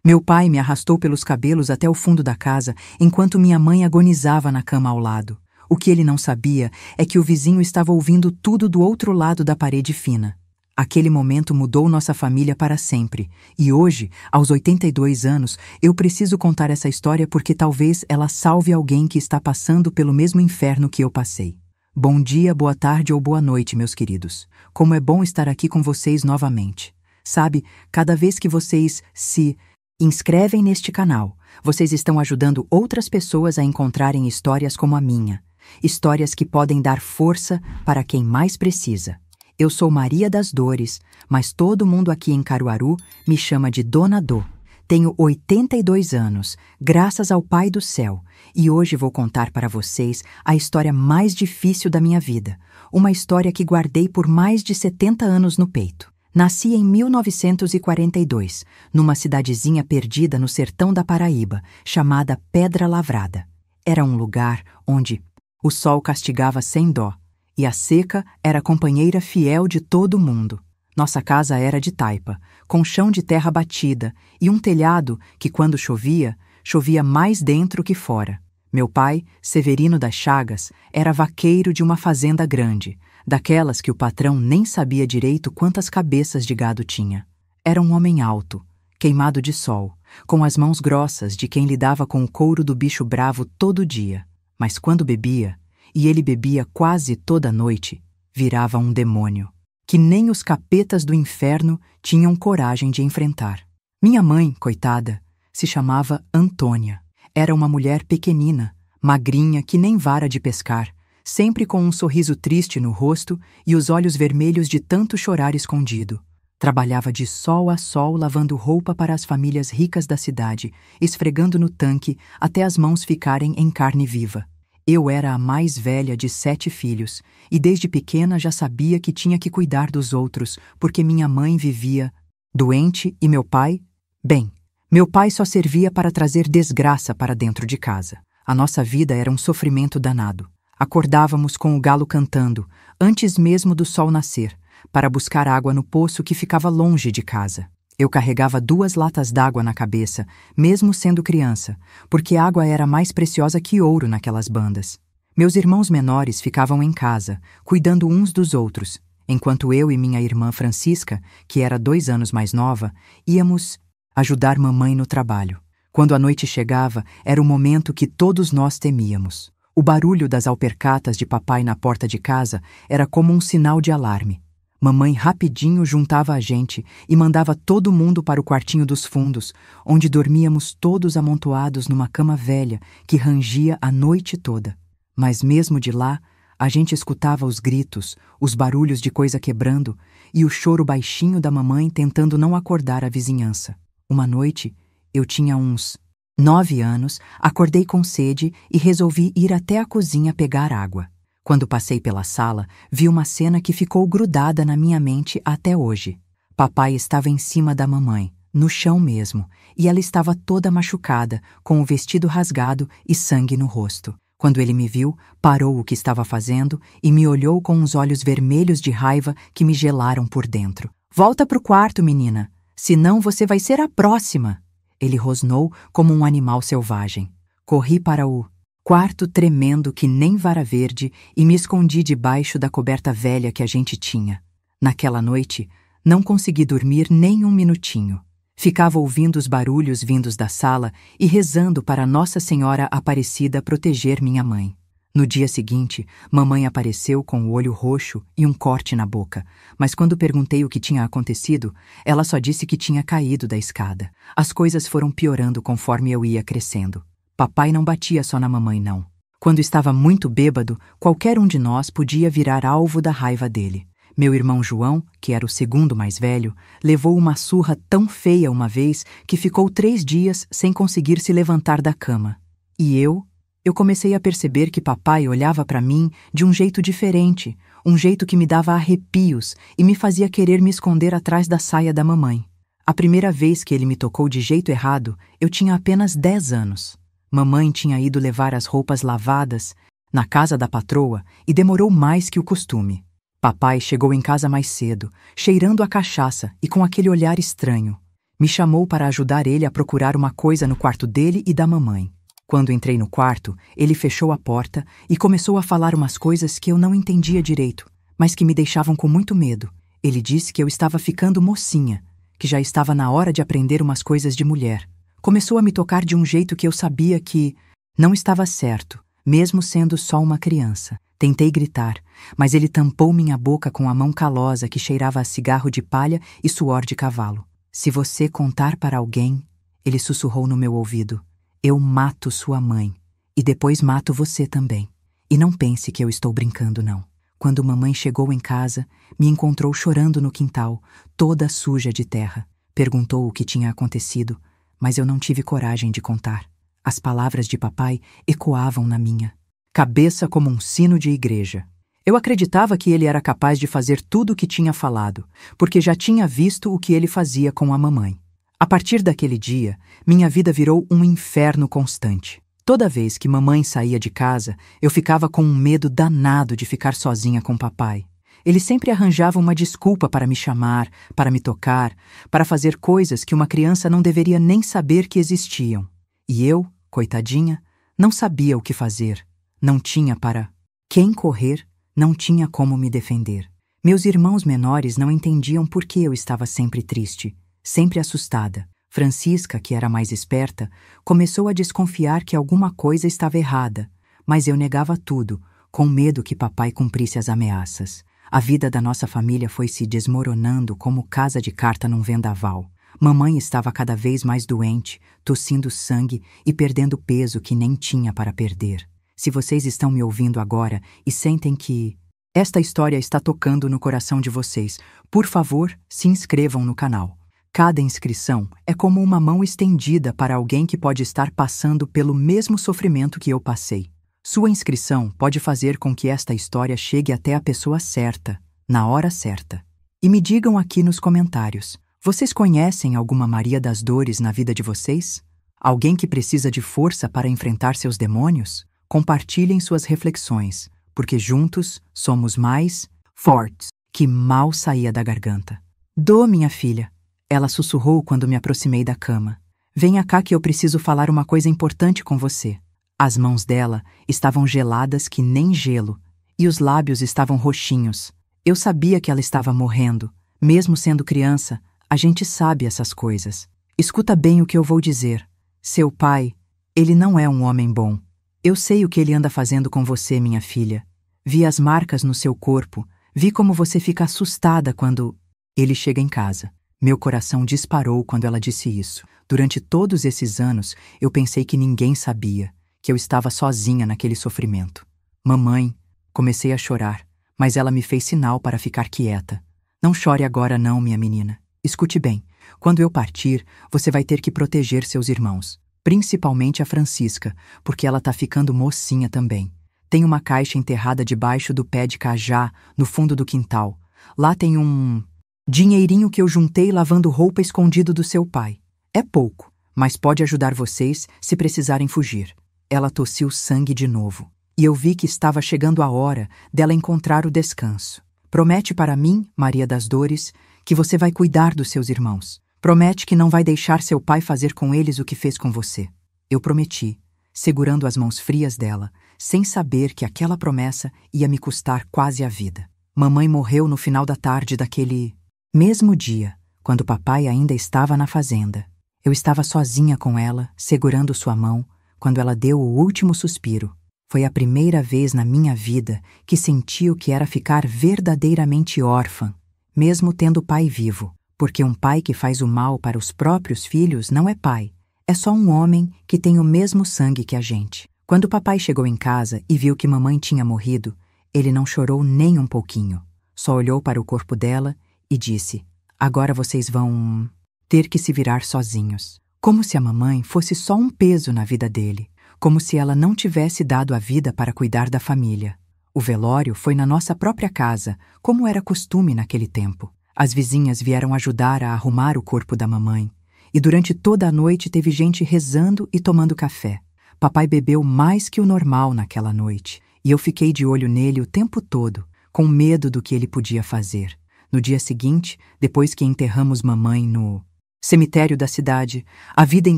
Meu pai me arrastou pelos cabelos até o fundo da casa, enquanto minha mãe agonizava na cama ao lado. O que ele não sabia é que o vizinho estava ouvindo tudo do outro lado da parede fina. Aquele momento mudou nossa família para sempre, e hoje, aos 82 anos, eu preciso contar essa história porque talvez ela salve alguém que está passando pelo mesmo inferno que eu passei. Bom dia, boa tarde ou boa noite, meus queridos. Como é bom estar aqui com vocês novamente. Sabe, cada vez que vocês se inscrevem neste canal, vocês estão ajudando outras pessoas a encontrarem histórias como a minha. Histórias que podem dar força para quem mais precisa. Eu sou Maria das Dores, mas todo mundo aqui em Caruaru me chama de Dona Dô. Tenho 82 anos, graças ao Pai do Céu, e hoje vou contar para vocês a história mais difícil da minha vida. Uma história que guardei por mais de 70 anos no peito. Nasci em 1942, numa cidadezinha perdida no sertão da Paraíba, chamada Pedra Lavrada. Era um lugar onde o sol castigava sem dó, e a seca era companheira fiel de todo mundo. Nossa casa era de taipa, com chão de terra batida e um telhado que, quando chovia, chovia mais dentro que fora. Meu pai, Severino das Chagas, era vaqueiro de uma fazenda grande, daquelas que o patrão nem sabia direito quantas cabeças de gado tinha. Era um homem alto, queimado de sol, com as mãos grossas de quem lidava com o couro do bicho bravo todo dia. Mas quando bebia, e ele bebia quase toda noite, virava um demônio, que nem os capetas do inferno tinham coragem de enfrentar. Minha mãe, coitada, se chamava Antônia. Era uma mulher pequenina, magrinha que nem vara de pescar, sempre com um sorriso triste no rosto e os olhos vermelhos de tanto chorar escondido. Trabalhava de sol a sol lavando roupa para as famílias ricas da cidade, esfregando no tanque até as mãos ficarem em carne viva. Eu era a mais velha de 7 filhos, e desde pequena já sabia que tinha que cuidar dos outros, porque minha mãe vivia doente e meu pai... Bem, meu pai só servia para trazer desgraça para dentro de casa. A nossa vida era um sofrimento danado. Acordávamos com o galo cantando, antes mesmo do sol nascer, para buscar água no poço que ficava longe de casa. Eu carregava 2 latas d'água na cabeça, mesmo sendo criança, porque água era mais preciosa que ouro naquelas bandas. Meus irmãos menores ficavam em casa, cuidando uns dos outros, enquanto eu e minha irmã Francisca, que era 2 anos mais nova, íamos ajudar mamãe no trabalho. Quando a noite chegava, era o momento que todos nós temíamos. O barulho das alpercatas de papai na porta de casa era como um sinal de alarme. Mamãe rapidinho juntava a gente e mandava todo mundo para o quartinho dos fundos, onde dormíamos todos amontoados numa cama velha que rangia a noite toda. Mas mesmo de lá, a gente escutava os gritos, os barulhos de coisa quebrando e o choro baixinho da mamãe tentando não acordar a vizinhança. Uma noite, eu tinha uns 9 anos, acordei com sede e resolvi ir até a cozinha pegar água. Quando passei pela sala, vi uma cena que ficou grudada na minha mente até hoje. Papai estava em cima da mamãe, no chão mesmo, e ela estava toda machucada, com o vestido rasgado e sangue no rosto. Quando ele me viu, parou o que estava fazendo e me olhou com uns olhos vermelhos de raiva que me gelaram por dentro. "Volta pro quarto, menina, senão você vai ser a próxima!" Ele rosnou como um animal selvagem. Corri para o quarto tremendo que nem vara verde e me escondi debaixo da coberta velha que a gente tinha. Naquela noite, não consegui dormir nem um minutinho. Ficava ouvindo os barulhos vindos da sala e rezando para Nossa Senhora Aparecida proteger minha mãe. No dia seguinte, mamãe apareceu com o olho roxo e um corte na boca, mas quando perguntei o que tinha acontecido, ela só disse que tinha caído da escada. As coisas foram piorando conforme eu ia crescendo. Papai não batia só na mamãe, não. Quando estava muito bêbado, qualquer um de nós podia virar alvo da raiva dele. Meu irmão João, que era o segundo mais velho, levou uma surra tão feia uma vez que ficou 3 dias sem conseguir se levantar da cama. E eu comecei a perceber que papai olhava para mim de um jeito diferente, um jeito que me dava arrepios e me fazia querer me esconder atrás da saia da mamãe. A primeira vez que ele me tocou de jeito errado, eu tinha apenas 10 anos. Mamãe tinha ido levar as roupas lavadas na casa da patroa e demorou mais que o costume. Papai chegou em casa mais cedo, cheirando a cachaça e com aquele olhar estranho. Me chamou para ajudar ele a procurar uma coisa no quarto dele e da mamãe. Quando entrei no quarto, ele fechou a porta e começou a falar umas coisas que eu não entendia direito, mas que me deixavam com muito medo. Ele disse que eu estava ficando mocinha, que já estava na hora de aprender umas coisas de mulher. Começou a me tocar de um jeito que eu sabia que não estava certo, mesmo sendo só uma criança. Tentei gritar, mas ele tampou minha boca com a mão calosa que cheirava a cigarro de palha e suor de cavalo. Se você contar para alguém, ele sussurrou no meu ouvido, eu mato sua mãe e depois mato você também. E não pense que eu estou brincando, não. Quando mamãe chegou em casa, me encontrou chorando no quintal, toda suja de terra. Perguntou o que tinha acontecido, mas eu não tive coragem de contar. As palavras de papai ecoavam na minha cabeça como um sino de igreja. Eu acreditava que ele era capaz de fazer tudo o que tinha falado, porque já tinha visto o que ele fazia com a mamãe. A partir daquele dia, minha vida virou um inferno constante. Toda vez que mamãe saía de casa, eu ficava com um medo danado de ficar sozinha com papai. Ele sempre arranjava uma desculpa para me chamar, para me tocar, para fazer coisas que uma criança não deveria nem saber que existiam. E eu, coitadinha, não sabia o que fazer. Não tinha para quem correr, não tinha como me defender. Meus irmãos menores não entendiam por que eu estava sempre triste, sempre assustada. Francisca, que era mais esperta, começou a desconfiar que alguma coisa estava errada, mas eu negava tudo, com medo que papai cumprisse as ameaças. A vida da nossa família foi se desmoronando como casa de carta num vendaval. Mamãe estava cada vez mais doente, tossindo sangue e perdendo peso que nem tinha para perder. Se vocês estão me ouvindo agora e sentem que esta história está tocando no coração de vocês, por favor, se inscrevam no canal. Cada inscrição é como uma mão estendida para alguém que pode estar passando pelo mesmo sofrimento que eu passei. Sua inscrição pode fazer com que esta história chegue até a pessoa certa, na hora certa. E me digam aqui nos comentários, vocês conhecem alguma Maria das Dores na vida de vocês? Alguém que precisa de força para enfrentar seus demônios? Compartilhem suas reflexões, porque juntos somos mais fortes. Que mal saía da garganta. Dô, minha filha. Ela sussurrou quando me aproximei da cama. Venha cá que eu preciso falar uma coisa importante com você. As mãos dela estavam geladas que nem gelo, e os lábios estavam roxinhos. Eu sabia que ela estava morrendo. Mesmo sendo criança, a gente sabe essas coisas. Escuta bem o que eu vou dizer. Seu pai, ele não é um homem bom. Eu sei o que ele anda fazendo com você, minha filha. Vi as marcas no seu corpo, vi como você fica assustada quando ele chega em casa. Meu coração disparou quando ela disse isso. Durante todos esses anos, eu pensei que ninguém sabia, que eu estava sozinha naquele sofrimento. Mamãe, comecei a chorar, mas ela me fez sinal para ficar quieta. Não chore agora não, minha menina. Escute bem, quando eu partir, você vai ter que proteger seus irmãos. Principalmente a Francisca, porque ela tá ficando mocinha também. Tem uma caixa enterrada debaixo do pé de cajá, no fundo do quintal. Lá tem um dinheirinho que eu juntei lavando roupa escondido do seu pai. É pouco, mas pode ajudar vocês se precisarem fugir. Ela tossiu sangue de novo, e eu vi que estava chegando a hora dela encontrar o descanso. Promete para mim, Maria das Dores, que você vai cuidar dos seus irmãos. Promete que não vai deixar seu pai fazer com eles o que fez com você. Eu prometi, segurando as mãos frias dela, sem saber que aquela promessa ia me custar quase a vida. Mamãe morreu no final da tarde daquele mesmo dia, quando papai ainda estava na fazenda. Eu estava sozinha com ela, segurando sua mão, quando ela deu o último suspiro. Foi a primeira vez na minha vida que senti o que era ficar verdadeiramente órfã, mesmo tendo pai vivo. Porque um pai que faz o mal para os próprios filhos não é pai. É só um homem que tem o mesmo sangue que a gente. Quando papai chegou em casa e viu que mamãe tinha morrido, ele não chorou nem um pouquinho. Só olhou para o corpo dela e disse, agora vocês vão ter que se virar sozinhos. Como se a mamãe fosse só um peso na vida dele. Como se ela não tivesse dado a vida para cuidar da família. O velório foi na nossa própria casa, como era costume naquele tempo. As vizinhas vieram ajudar a arrumar o corpo da mamãe. E durante toda a noite teve gente rezando e tomando café. Papai bebeu mais que o normal naquela noite. E eu fiquei de olho nele o tempo todo, com medo do que ele podia fazer. No dia seguinte, depois que enterramos mamãe no Cemitério da cidade, a vida em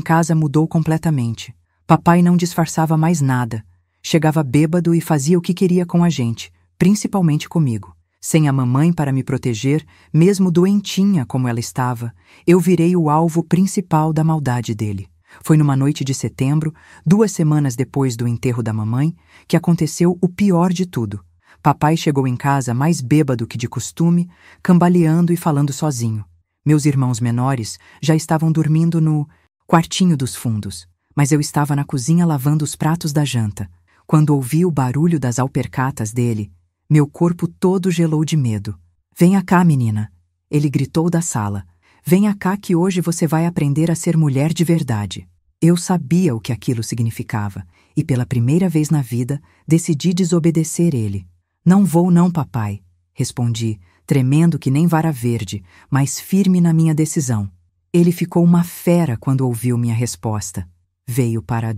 casa mudou completamente. Papai não disfarçava mais nada. Chegava bêbado e fazia o que queria com a gente, principalmente comigo. Sem a mamãe para me proteger, mesmo doentinha como ela estava, eu virei o alvo principal da maldade dele. Foi numa noite de setembro, 2 semanas depois do enterro da mamãe, que aconteceu o pior de tudo. Papai chegou em casa mais bêbado que de costume, cambaleando e falando sozinho. Meus irmãos menores já estavam dormindo no quartinho dos fundos, mas eu estava na cozinha lavando os pratos da janta. Quando ouvi o barulho das alpercatas dele, meu corpo todo gelou de medo. "Venha cá, menina!" Ele gritou da sala. "Venha cá que hoje você vai aprender a ser mulher de verdade." Eu sabia o que aquilo significava, e pela primeira vez na vida, decidi desobedecer ele. "Não vou não, papai", respondi, tremendo que nem vara verde, mas firme na minha decisão. Ele ficou uma fera quando ouviu minha resposta. Veio para a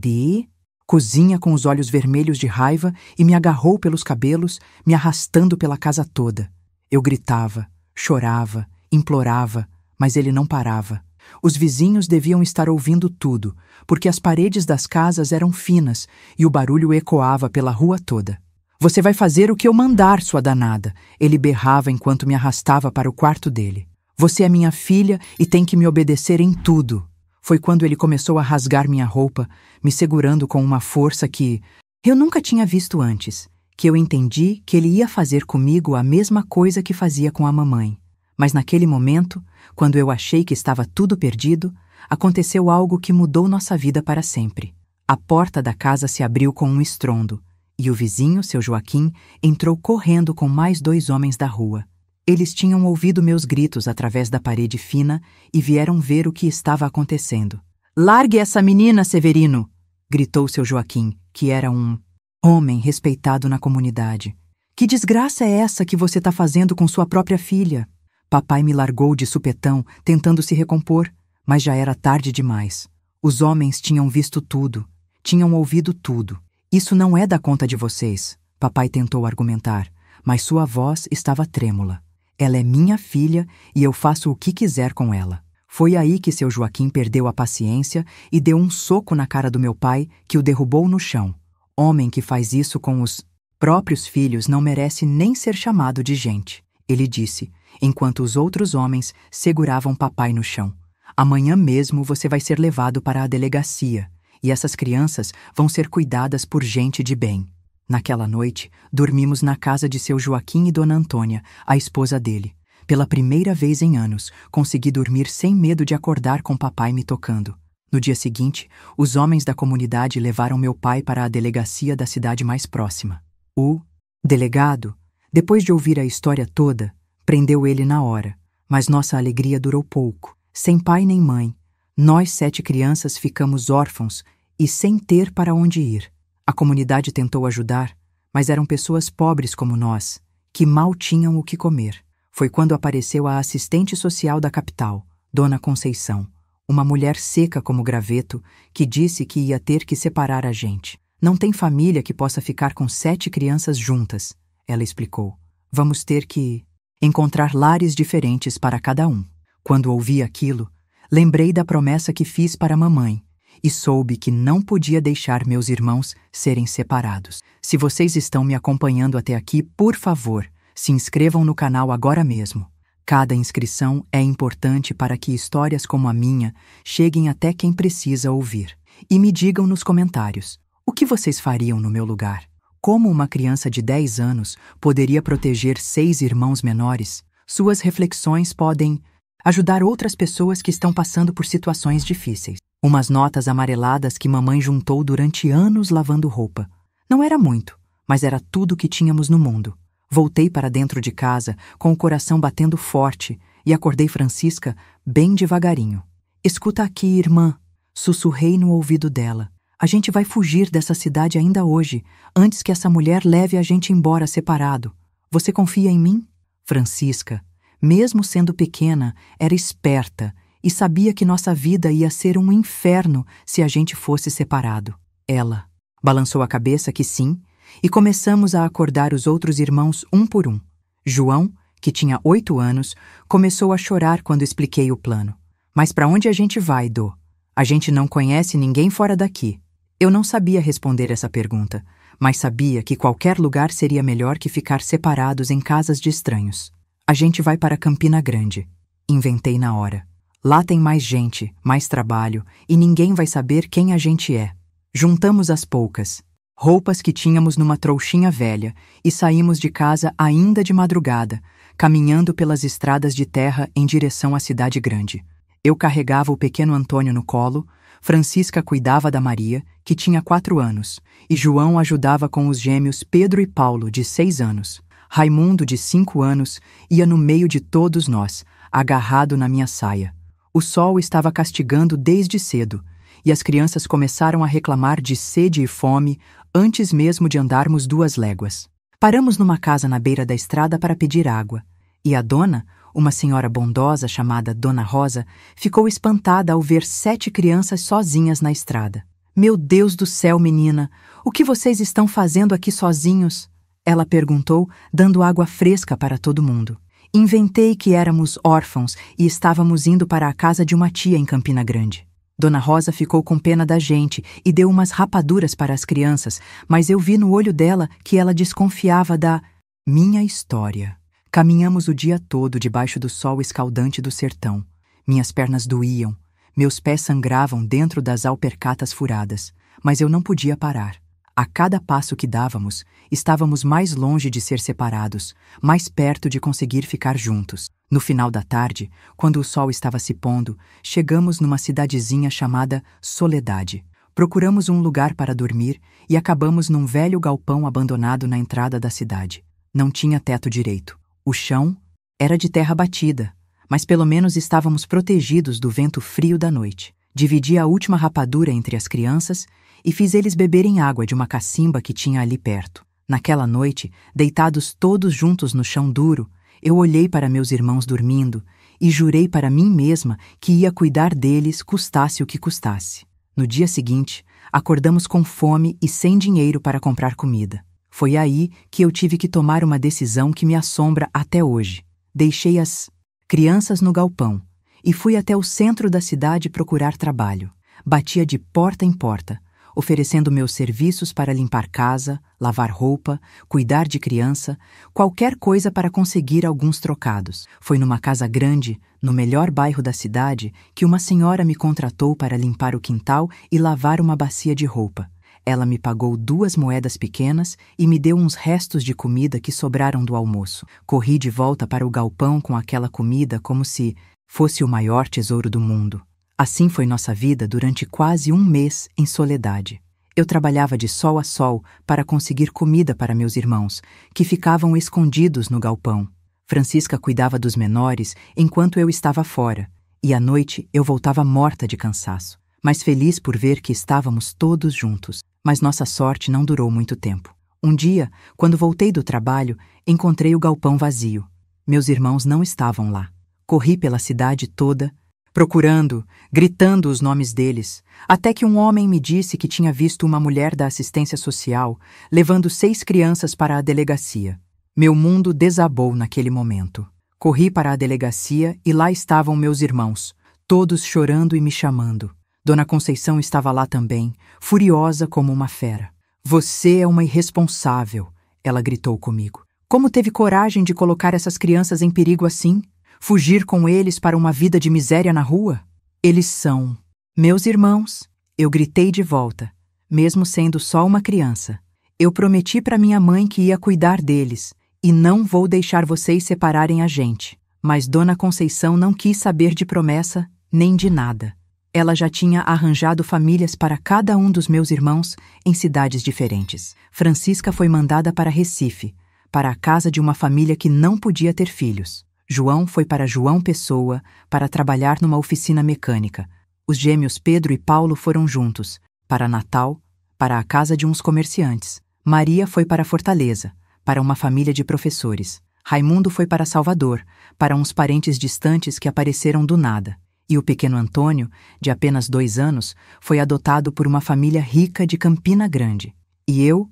cozinha com os olhos vermelhos de raiva e me agarrou pelos cabelos, me arrastando pela casa toda. Eu gritava, chorava, implorava, mas ele não parava. Os vizinhos deviam estar ouvindo tudo, porque as paredes das casas eram finas e o barulho ecoava pela rua toda. "Você vai fazer o que eu mandar, sua danada", ele berrava enquanto me arrastava para o quarto dele. "Você é minha filha e tem que me obedecer em tudo." Foi quando ele começou a rasgar minha roupa, me segurando com uma força que eu nunca tinha visto antes, que eu entendi que ele ia fazer comigo a mesma coisa que fazia com a mamãe. Mas naquele momento, quando eu achei que estava tudo perdido, aconteceu algo que mudou nossa vida para sempre. A porta da casa se abriu com um estrondo, e o vizinho, seu Joaquim, entrou correndo com mais 2 homens da rua. Eles tinham ouvido meus gritos através da parede fina e vieram ver o que estava acontecendo. "Largue essa menina, Severino!" gritou seu Joaquim, que era um homem respeitado na comunidade. "Que desgraça é essa que você está fazendo com sua própria filha?" Papai me largou de supetão, tentando se recompor, mas já era tarde demais. Os homens tinham visto tudo, tinham ouvido tudo. "Isso não é da conta de vocês", papai tentou argumentar, mas sua voz estava trêmula. "Ela é minha filha e eu faço o que quiser com ela." Foi aí que seu Joaquim perdeu a paciência e deu um soco na cara do meu pai, que o derrubou no chão. Homem que faz isso com os próprios filhos não merece nem ser chamado de gente, ele disse, enquanto os outros homens seguravam papai no chão. "Amanhã mesmo você vai ser levado para a delegacia, e essas crianças vão ser cuidadas por gente de bem." Naquela noite, dormimos na casa de seu Joaquim e dona Antônia, a esposa dele. Pela primeira vez em anos, consegui dormir sem medo de acordar com papai me tocando. No dia seguinte, os homens da comunidade levaram meu pai para a delegacia da cidade mais próxima. O delegado, depois de ouvir a história toda, prendeu ele na hora, mas nossa alegria durou pouco. Sem pai nem mãe, nós 7 crianças ficamos órfãos e sem ter para onde ir. A comunidade tentou ajudar, mas eram pessoas pobres como nós, que mal tinham o que comer. Foi quando apareceu a assistente social da capital, Dona Conceição, uma mulher seca como graveto, que disse que ia ter que separar a gente. "Não tem família que possa ficar com 7 crianças juntas", ela explicou. "Vamos ter que encontrar lares diferentes para cada um." Quando ouvi aquilo, lembrei da promessa que fiz para a mamãe, e soube que não podia deixar meus irmãos serem separados. Se vocês estão me acompanhando até aqui, por favor, se inscrevam no canal agora mesmo. Cada inscrição é importante para que histórias como a minha cheguem até quem precisa ouvir. E me digam nos comentários, o que vocês fariam no meu lugar? Como uma criança de 10 anos poderia proteger 6 irmãos menores? Suas reflexões podem ajudar outras pessoas que estão passando por situações difíceis. Umas notas amareladas que mamãe juntou durante anos lavando roupa. Não era muito, mas era tudo o que tínhamos no mundo. Voltei para dentro de casa, com o coração batendo forte, e acordei Francisca bem devagarinho. "Escuta aqui, irmã", sussurrei no ouvido dela. "A gente vai fugir dessa cidade ainda hoje, antes que essa mulher leve a gente embora separado. Você confia em mim?" Francisca, mesmo sendo pequena, era esperta e sabia que nossa vida ia ser um inferno se a gente fosse separado. Ela balançou a cabeça que sim, e começamos a acordar os outros irmãos um por um. João, que tinha 8 anos, começou a chorar quando expliquei o plano. Mas para onde a gente vai, Dô? A gente não conhece ninguém fora daqui. Eu não sabia responder essa pergunta, mas sabia que qualquer lugar seria melhor que ficar separados em casas de estranhos. A gente vai para Campina Grande. Inventei na hora. Lá tem mais gente, mais trabalho, e ninguém vai saber quem a gente é. Juntamos as poucas roupas que tínhamos numa trouxinha velha e saímos de casa ainda de madrugada, caminhando pelas estradas de terra em direção à cidade grande. Eu carregava o pequeno Antônio no colo, Francisca cuidava da Maria, que tinha 4 anos, e João ajudava com os gêmeos Pedro e Paulo, de 6 anos. Raimundo, de 5 anos, ia no meio de todos nós, agarrado na minha saia. O sol estava castigando desde cedo, e as crianças começaram a reclamar de sede e fome antes mesmo de andarmos 2 léguas. Paramos numa casa na beira da estrada para pedir água, e a dona, uma senhora bondosa chamada Dona Rosa, ficou espantada ao ver 7 crianças sozinhas na estrada. "Meu Deus do céu, menina, o que vocês estão fazendo aqui sozinhos?" Ela perguntou, dando água fresca para todo mundo. Inventei que éramos órfãos e estávamos indo para a casa de uma tia em Campina Grande. Dona Rosa ficou com pena da gente e deu umas rapaduras para as crianças, mas eu vi no olho dela que ela desconfiava da minha história. Caminhamos o dia todo debaixo do sol escaldante do sertão. Minhas pernas doíam, meus pés sangravam dentro das alpercatas furadas, mas eu não podia parar. A cada passo que dávamos, estávamos mais longe de ser separados, mais perto de conseguir ficar juntos. No final da tarde, quando o sol estava se pondo, chegamos numa cidadezinha chamada Soledade. Procuramos um lugar para dormir e acabamos num velho galpão abandonado na entrada da cidade. Não tinha teto direito. O chão era de terra batida, mas pelo menos estávamos protegidos do vento frio da noite. Dividi a última rapadura entre as crianças e fiz eles beberem água de uma cacimba que tinha ali perto. Naquela noite, deitados todos juntos no chão duro, eu olhei para meus irmãos dormindo e jurei para mim mesma que ia cuidar deles, custasse o que custasse. No dia seguinte, acordamos com fome e sem dinheiro para comprar comida. Foi aí que eu tive que tomar uma decisão que me assombra até hoje. Deixei as crianças no galpão e fui até o centro da cidade procurar trabalho. Batia de porta em porta, oferecendo meus serviços para limpar casa, lavar roupa, cuidar de criança, qualquer coisa para conseguir alguns trocados. Foi numa casa grande, no melhor bairro da cidade, que uma senhora me contratou para limpar o quintal e lavar uma bacia de roupa. Ela me pagou 2 moedas pequenas e me deu uns restos de comida que sobraram do almoço. Corri de volta para o galpão com aquela comida como se fosse o maior tesouro do mundo. Assim foi nossa vida durante quase 1 mês em Soledade. Eu trabalhava de sol a sol para conseguir comida para meus irmãos, que ficavam escondidos no galpão. Francisca cuidava dos menores enquanto eu estava fora, e à noite eu voltava morta de cansaço, mas feliz por ver que estávamos todos juntos. Mas nossa sorte não durou muito tempo. Um dia, quando voltei do trabalho, encontrei o galpão vazio. Meus irmãos não estavam lá. Corri pela cidade toda, procurando, gritando os nomes deles, até que um homem me disse que tinha visto uma mulher da assistência social levando 6 crianças para a delegacia. Meu mundo desabou naquele momento. Corri para a delegacia e lá estavam meus irmãos, todos chorando e me chamando. Dona Conceição estava lá também, furiosa como uma fera. "Você é uma irresponsável", ela gritou comigo. "Como teve coragem de colocar essas crianças em perigo assim? Fugir com eles para uma vida de miséria na rua? Eles são meus irmãos", eu gritei de volta, mesmo sendo só uma criança. "Eu prometi para minha mãe que ia cuidar deles, e não vou deixar vocês separarem a gente." Mas Dona Conceição não quis saber de promessa nem de nada. Ela já tinha arranjado famílias para cada um dos meus irmãos em cidades diferentes. Francisca foi mandada para Recife, para a casa de uma família que não podia ter filhos. João foi para João Pessoa para trabalhar numa oficina mecânica. Os gêmeos Pedro e Paulo foram juntos, para Natal, para a casa de uns comerciantes. Maria foi para Fortaleza, para uma família de professores. Raimundo foi para Salvador, para uns parentes distantes que apareceram do nada. E o pequeno Antônio, de apenas 2 anos, foi adotado por uma família rica de Campina Grande. E eu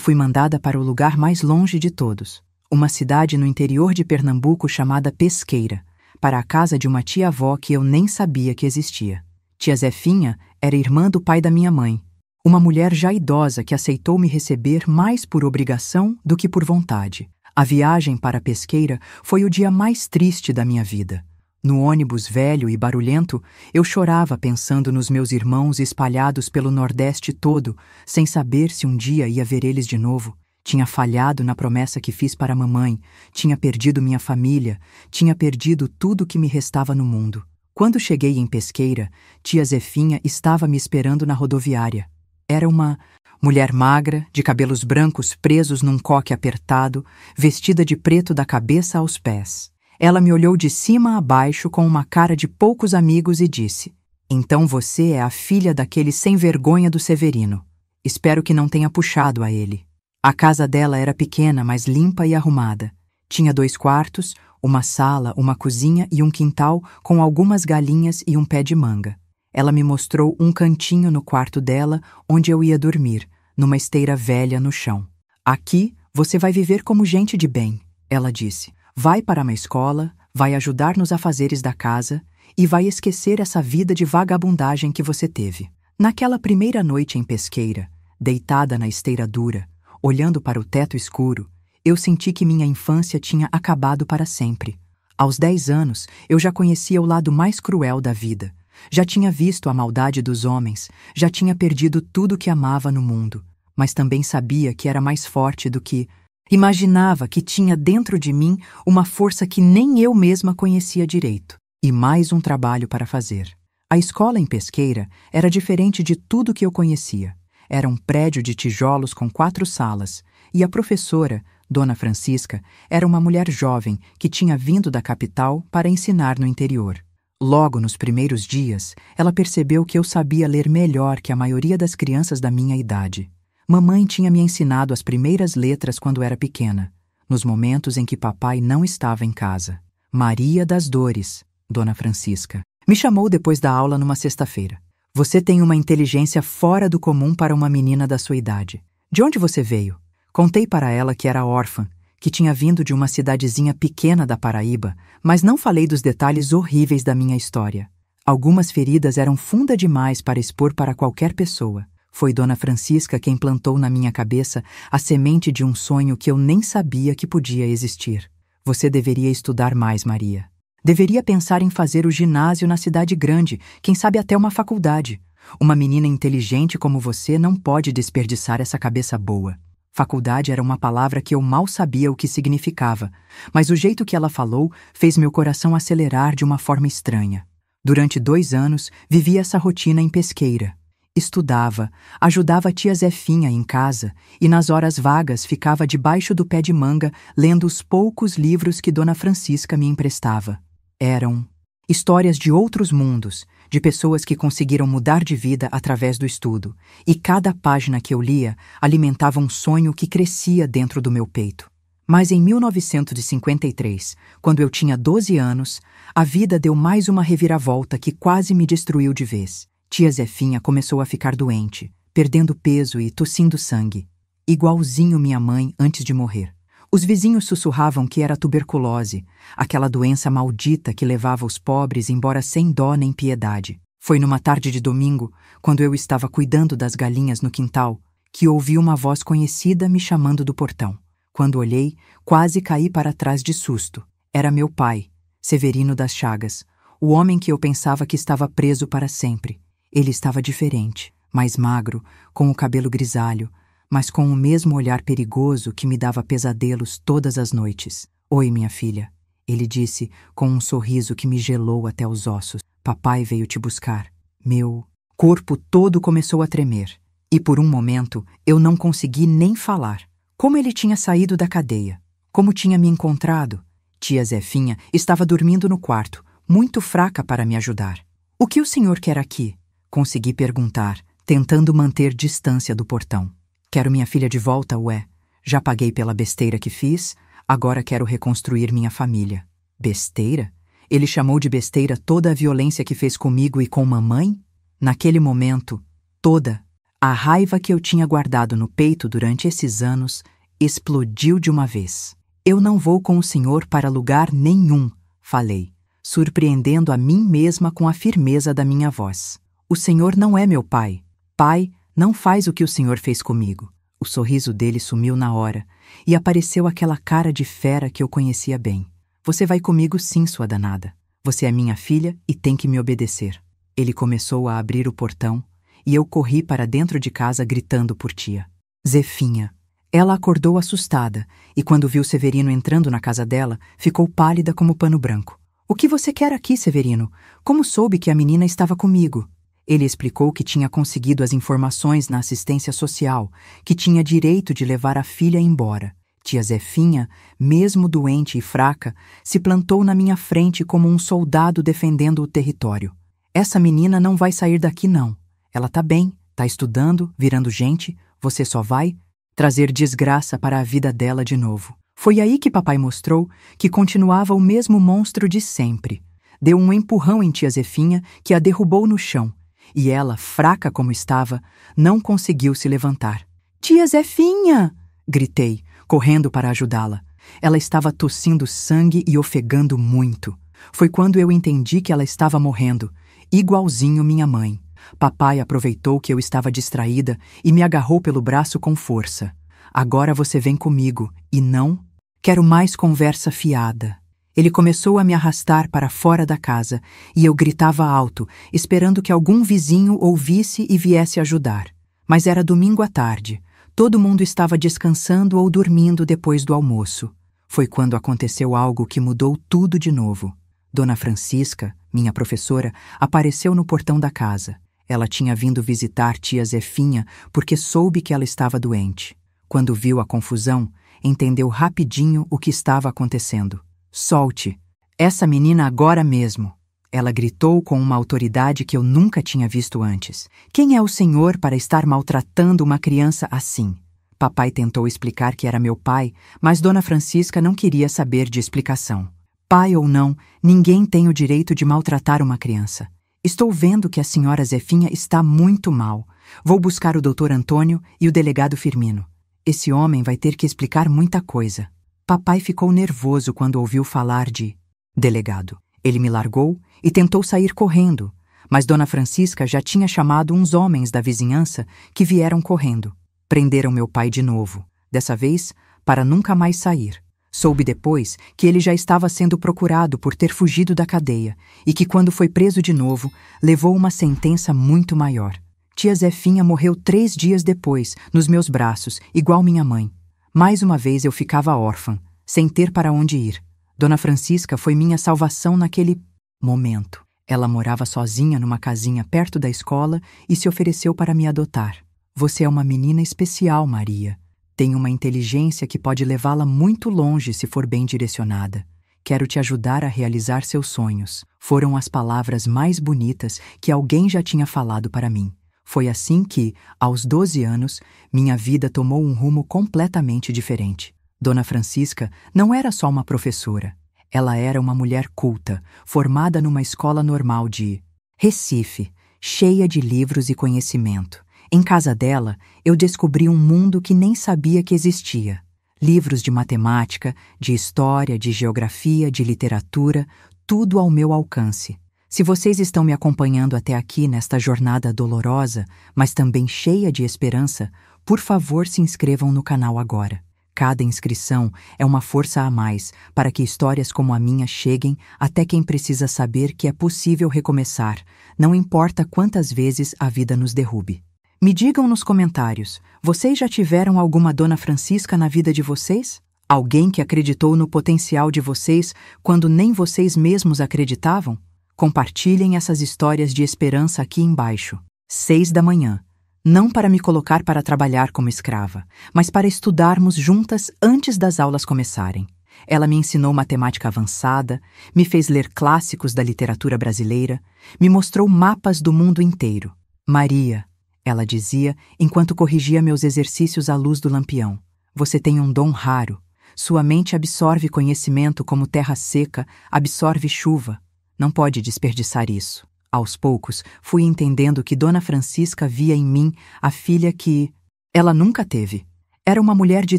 fui mandada para o lugar mais longe de todos, uma cidade no interior de Pernambuco chamada Pesqueira, para a casa de uma tia-avó que eu nem sabia que existia. Tia Zefinha era irmã do pai da minha mãe, uma mulher já idosa que aceitou me receber mais por obrigação do que por vontade. A viagem para Pesqueira foi o dia mais triste da minha vida. No ônibus velho e barulhento, eu chorava pensando nos meus irmãos espalhados pelo Nordeste todo, sem saber se um dia ia ver eles de novo. Tinha falhado na promessa que fiz para a mamãe, tinha perdido minha família, tinha perdido tudo que me restava no mundo. Quando cheguei em Pesqueira, tia Zefinha estava me esperando na rodoviária. Era uma mulher magra, de cabelos brancos presos num coque apertado, vestida de preto da cabeça aos pés. Ela me olhou de cima a baixo com uma cara de poucos amigos e disse: "Então você é a filha daquele sem vergonha do Severino. Espero que não tenha puxado a ele." A casa dela era pequena, mas limpa e arrumada. Tinha 2 quartos, uma sala, uma cozinha e um quintal com algumas galinhas e um pé de manga. Ela me mostrou um cantinho no quarto dela onde eu ia dormir, numa esteira velha no chão. "Aqui você vai viver como gente de bem", ela disse. "Vai para uma escola, vai ajudar nos afazeres da casa e vai esquecer essa vida de vagabundagem que você teve." Naquela primeira noite em Pesqueira, deitada na esteira dura, olhando para o teto escuro, eu senti que minha infância tinha acabado para sempre. Aos 10 anos, eu já conhecia o lado mais cruel da vida. Já tinha visto a maldade dos homens, já tinha perdido tudo que amava no mundo, mas também sabia que era mais forte do que... Imaginava que tinha dentro de mim uma força que nem eu mesma conhecia direito, e mais um trabalho para fazer. A escola em Pesqueira era diferente de tudo que eu conhecia. Era um prédio de tijolos com 4 salas, e a professora, Dona Francisca, era uma mulher jovem que tinha vindo da capital para ensinar no interior. Logo nos primeiros dias, ela percebeu que eu sabia ler melhor que a maioria das crianças da minha idade. Mamãe tinha me ensinado as primeiras letras quando era pequena, nos momentos em que papai não estava em casa. Maria das Dores, Dona Francisca, me chamou depois da aula numa sexta-feira. "Você tem uma inteligência fora do comum para uma menina da sua idade. De onde você veio?" Contei para ela que era órfã, que tinha vindo de uma cidadezinha pequena da Paraíba, mas não falei dos detalhes horríveis da minha história. Algumas feridas eram funda demais para expor para qualquer pessoa. Foi Dona Francisca quem plantou na minha cabeça a semente de um sonho que eu nem sabia que podia existir. "Você deveria estudar mais, Maria. Deveria pensar em fazer o ginásio na cidade grande, quem sabe até uma faculdade. Uma menina inteligente como você não pode desperdiçar essa cabeça boa." Faculdade era uma palavra que eu mal sabia o que significava, mas o jeito que ela falou fez meu coração acelerar de uma forma estranha. Durante 2 anos, vivi essa rotina em Pesqueira. Estudava, ajudava a tia Zefinha em casa e nas horas vagas ficava debaixo do pé de manga lendo os poucos livros que Dona Francisca me emprestava. Eram histórias de outros mundos, de pessoas que conseguiram mudar de vida através do estudo, e cada página que eu lia alimentava um sonho que crescia dentro do meu peito. Mas em 1953, quando eu tinha 12 anos, a vida deu mais uma reviravolta que quase me destruiu de vez. Tia Zefinha começou a ficar doente, perdendo peso e tossindo sangue, igualzinho minha mãe antes de morrer. Os vizinhos sussurravam que era tuberculose, aquela doença maldita que levava os pobres embora sem dó nem piedade. Foi numa tarde de domingo, quando eu estava cuidando das galinhas no quintal, que ouvi uma voz conhecida me chamando do portão. Quando olhei, quase caí para trás de susto. Era meu pai, Severino das Chagas, o homem que eu pensava que estava preso para sempre. Ele estava diferente, mais magro, com o cabelo grisalho, mas com o mesmo olhar perigoso que me dava pesadelos todas as noites. "Oi, minha filha", ele disse com um sorriso que me gelou até os ossos. "Papai veio te buscar." Meu corpo todo começou a tremer, e por um momento eu não consegui nem falar. Como ele tinha saído da cadeia? Como tinha me encontrado? Tia Zefinha estava dormindo no quarto, muito fraca para me ajudar. "O que o senhor quer aqui?" Consegui perguntar, tentando manter distância do portão. "Quero minha filha de volta, ué. Já paguei pela besteira que fiz, agora quero reconstruir minha família." Besteira? Ele chamou de besteira toda a violência que fez comigo e com mamãe? Naquele momento, toda a raiva que eu tinha guardado no peito durante esses anos explodiu de uma vez. "Eu não vou com o senhor para lugar nenhum", falei. surpreendendo a mim mesma com a firmeza da minha voz. O Senhor não é meu pai. Pai, não faz o que o Senhor fez comigo. O sorriso dele sumiu na hora, e apareceu aquela cara de fera que eu conhecia bem. Você vai comigo sim, sua danada. Você é minha filha e tem que me obedecer. Ele começou a abrir o portão, e eu corri para dentro de casa gritando por tia. Zefinha. Ela acordou assustada, e quando viu Severino entrando na casa dela, ficou pálida como pano branco. O que você quer aqui, Severino? Como soube que a menina estava comigo? Ele explicou que tinha conseguido as informações na assistência social, que tinha direito de levar a filha embora. Tia Zefinha, mesmo doente e fraca, se plantou na minha frente como um soldado defendendo o território. Essa menina não vai sair daqui não. Ela tá bem, tá estudando, virando gente, você só vai trazer desgraça para a vida dela de novo. Foi aí que papai mostrou que continuava o mesmo monstro de sempre. Deu um empurrão em tia Zefinha, que a derrubou no chão, e ela, fraca como estava, não conseguiu se levantar. Tia Zefinha! Gritei, correndo para ajudá-la. Ela estava tossindo sangue e ofegando muito. Foi quando eu entendi que ela estava morrendo, igualzinho minha mãe. Papai aproveitou que eu estava distraída e me agarrou pelo braço com força. Agora você vem comigo, e não quero mais conversa fiada. Ele começou a me arrastar para fora da casa, e eu gritava alto, esperando que algum vizinho ouvisse e viesse ajudar. Mas era domingo à tarde. Todo mundo estava descansando ou dormindo depois do almoço. Foi quando aconteceu algo que mudou tudo de novo. Dona Francisca, minha professora, apareceu no portão da casa. Ela tinha vindo visitar tia Zefinha porque soube que ela estava doente. Quando viu a confusão, entendeu rapidinho o que estava acontecendo. Solte! Essa menina agora mesmo! Ela gritou com uma autoridade que eu nunca tinha visto antes. Quem é o senhor para estar maltratando uma criança assim? Papai tentou explicar que era meu pai, mas Dona Francisca não queria saber de explicação. Pai ou não, ninguém tem o direito de maltratar uma criança. Estou vendo que a senhora Zefinha está muito mal. Vou buscar o doutor Antônio e o delegado Firmino. Esse homem vai ter que explicar muita coisa. Papai ficou nervoso quando ouviu falar de delegado. Ele me largou e tentou sair correndo, mas Dona Francisca já tinha chamado uns homens da vizinhança que vieram correndo. Prenderam meu pai de novo, dessa vez para nunca mais sair. Soube depois que ele já estava sendo procurado por ter fugido da cadeia e que quando foi preso de novo, levou uma sentença muito maior. Tia Zefinha morreu 3 dias depois, nos meus braços, igual minha mãe. Mais uma vez eu ficava órfã, sem ter para onde ir. Dona Francisca foi minha salvação naquele momento. Ela morava sozinha numa casinha perto da escola e se ofereceu para me adotar. Você é uma menina especial, Maria. Tem uma inteligência que pode levá-la muito longe se for bem direcionada. Quero te ajudar a realizar seus sonhos. Foram as palavras mais bonitas que alguém já tinha falado para mim. Foi assim que, aos 12 anos, minha vida tomou um rumo completamente diferente. Dona Francisca não era só uma professora. Ela era uma mulher culta, formada numa escola normal de Recife, cheia de livros e conhecimento. Em casa dela, eu descobri um mundo que nem sabia que existia. Livros de matemática, de história, de geografia, de literatura, tudo ao meu alcance. Se vocês estão me acompanhando até aqui nesta jornada dolorosa, mas também cheia de esperança, por favor se inscrevam no canal agora. Cada inscrição é uma força a mais para que histórias como a minha cheguem até quem precisa saber que é possível recomeçar, não importa quantas vezes a vida nos derrube. Me digam nos comentários, vocês já tiveram alguma Dona Francisca na vida de vocês? Alguém que acreditou no potencial de vocês quando nem vocês mesmos acreditavam? Compartilhem essas histórias de esperança aqui embaixo. 6 da manhã. Não para me colocar para trabalhar como escrava, mas para estudarmos juntas antes das aulas começarem. Ela me ensinou matemática avançada, me fez ler clássicos da literatura brasileira, me mostrou mapas do mundo inteiro. Maria, ela dizia enquanto corrigia meus exercícios à luz do lampião, você tem um dom raro. Sua mente absorve conhecimento como terra seca absorve chuva. Não pode desperdiçar isso. Aos poucos, fui entendendo que Dona Francisca via em mim a filha que ela nunca teve. Era uma mulher de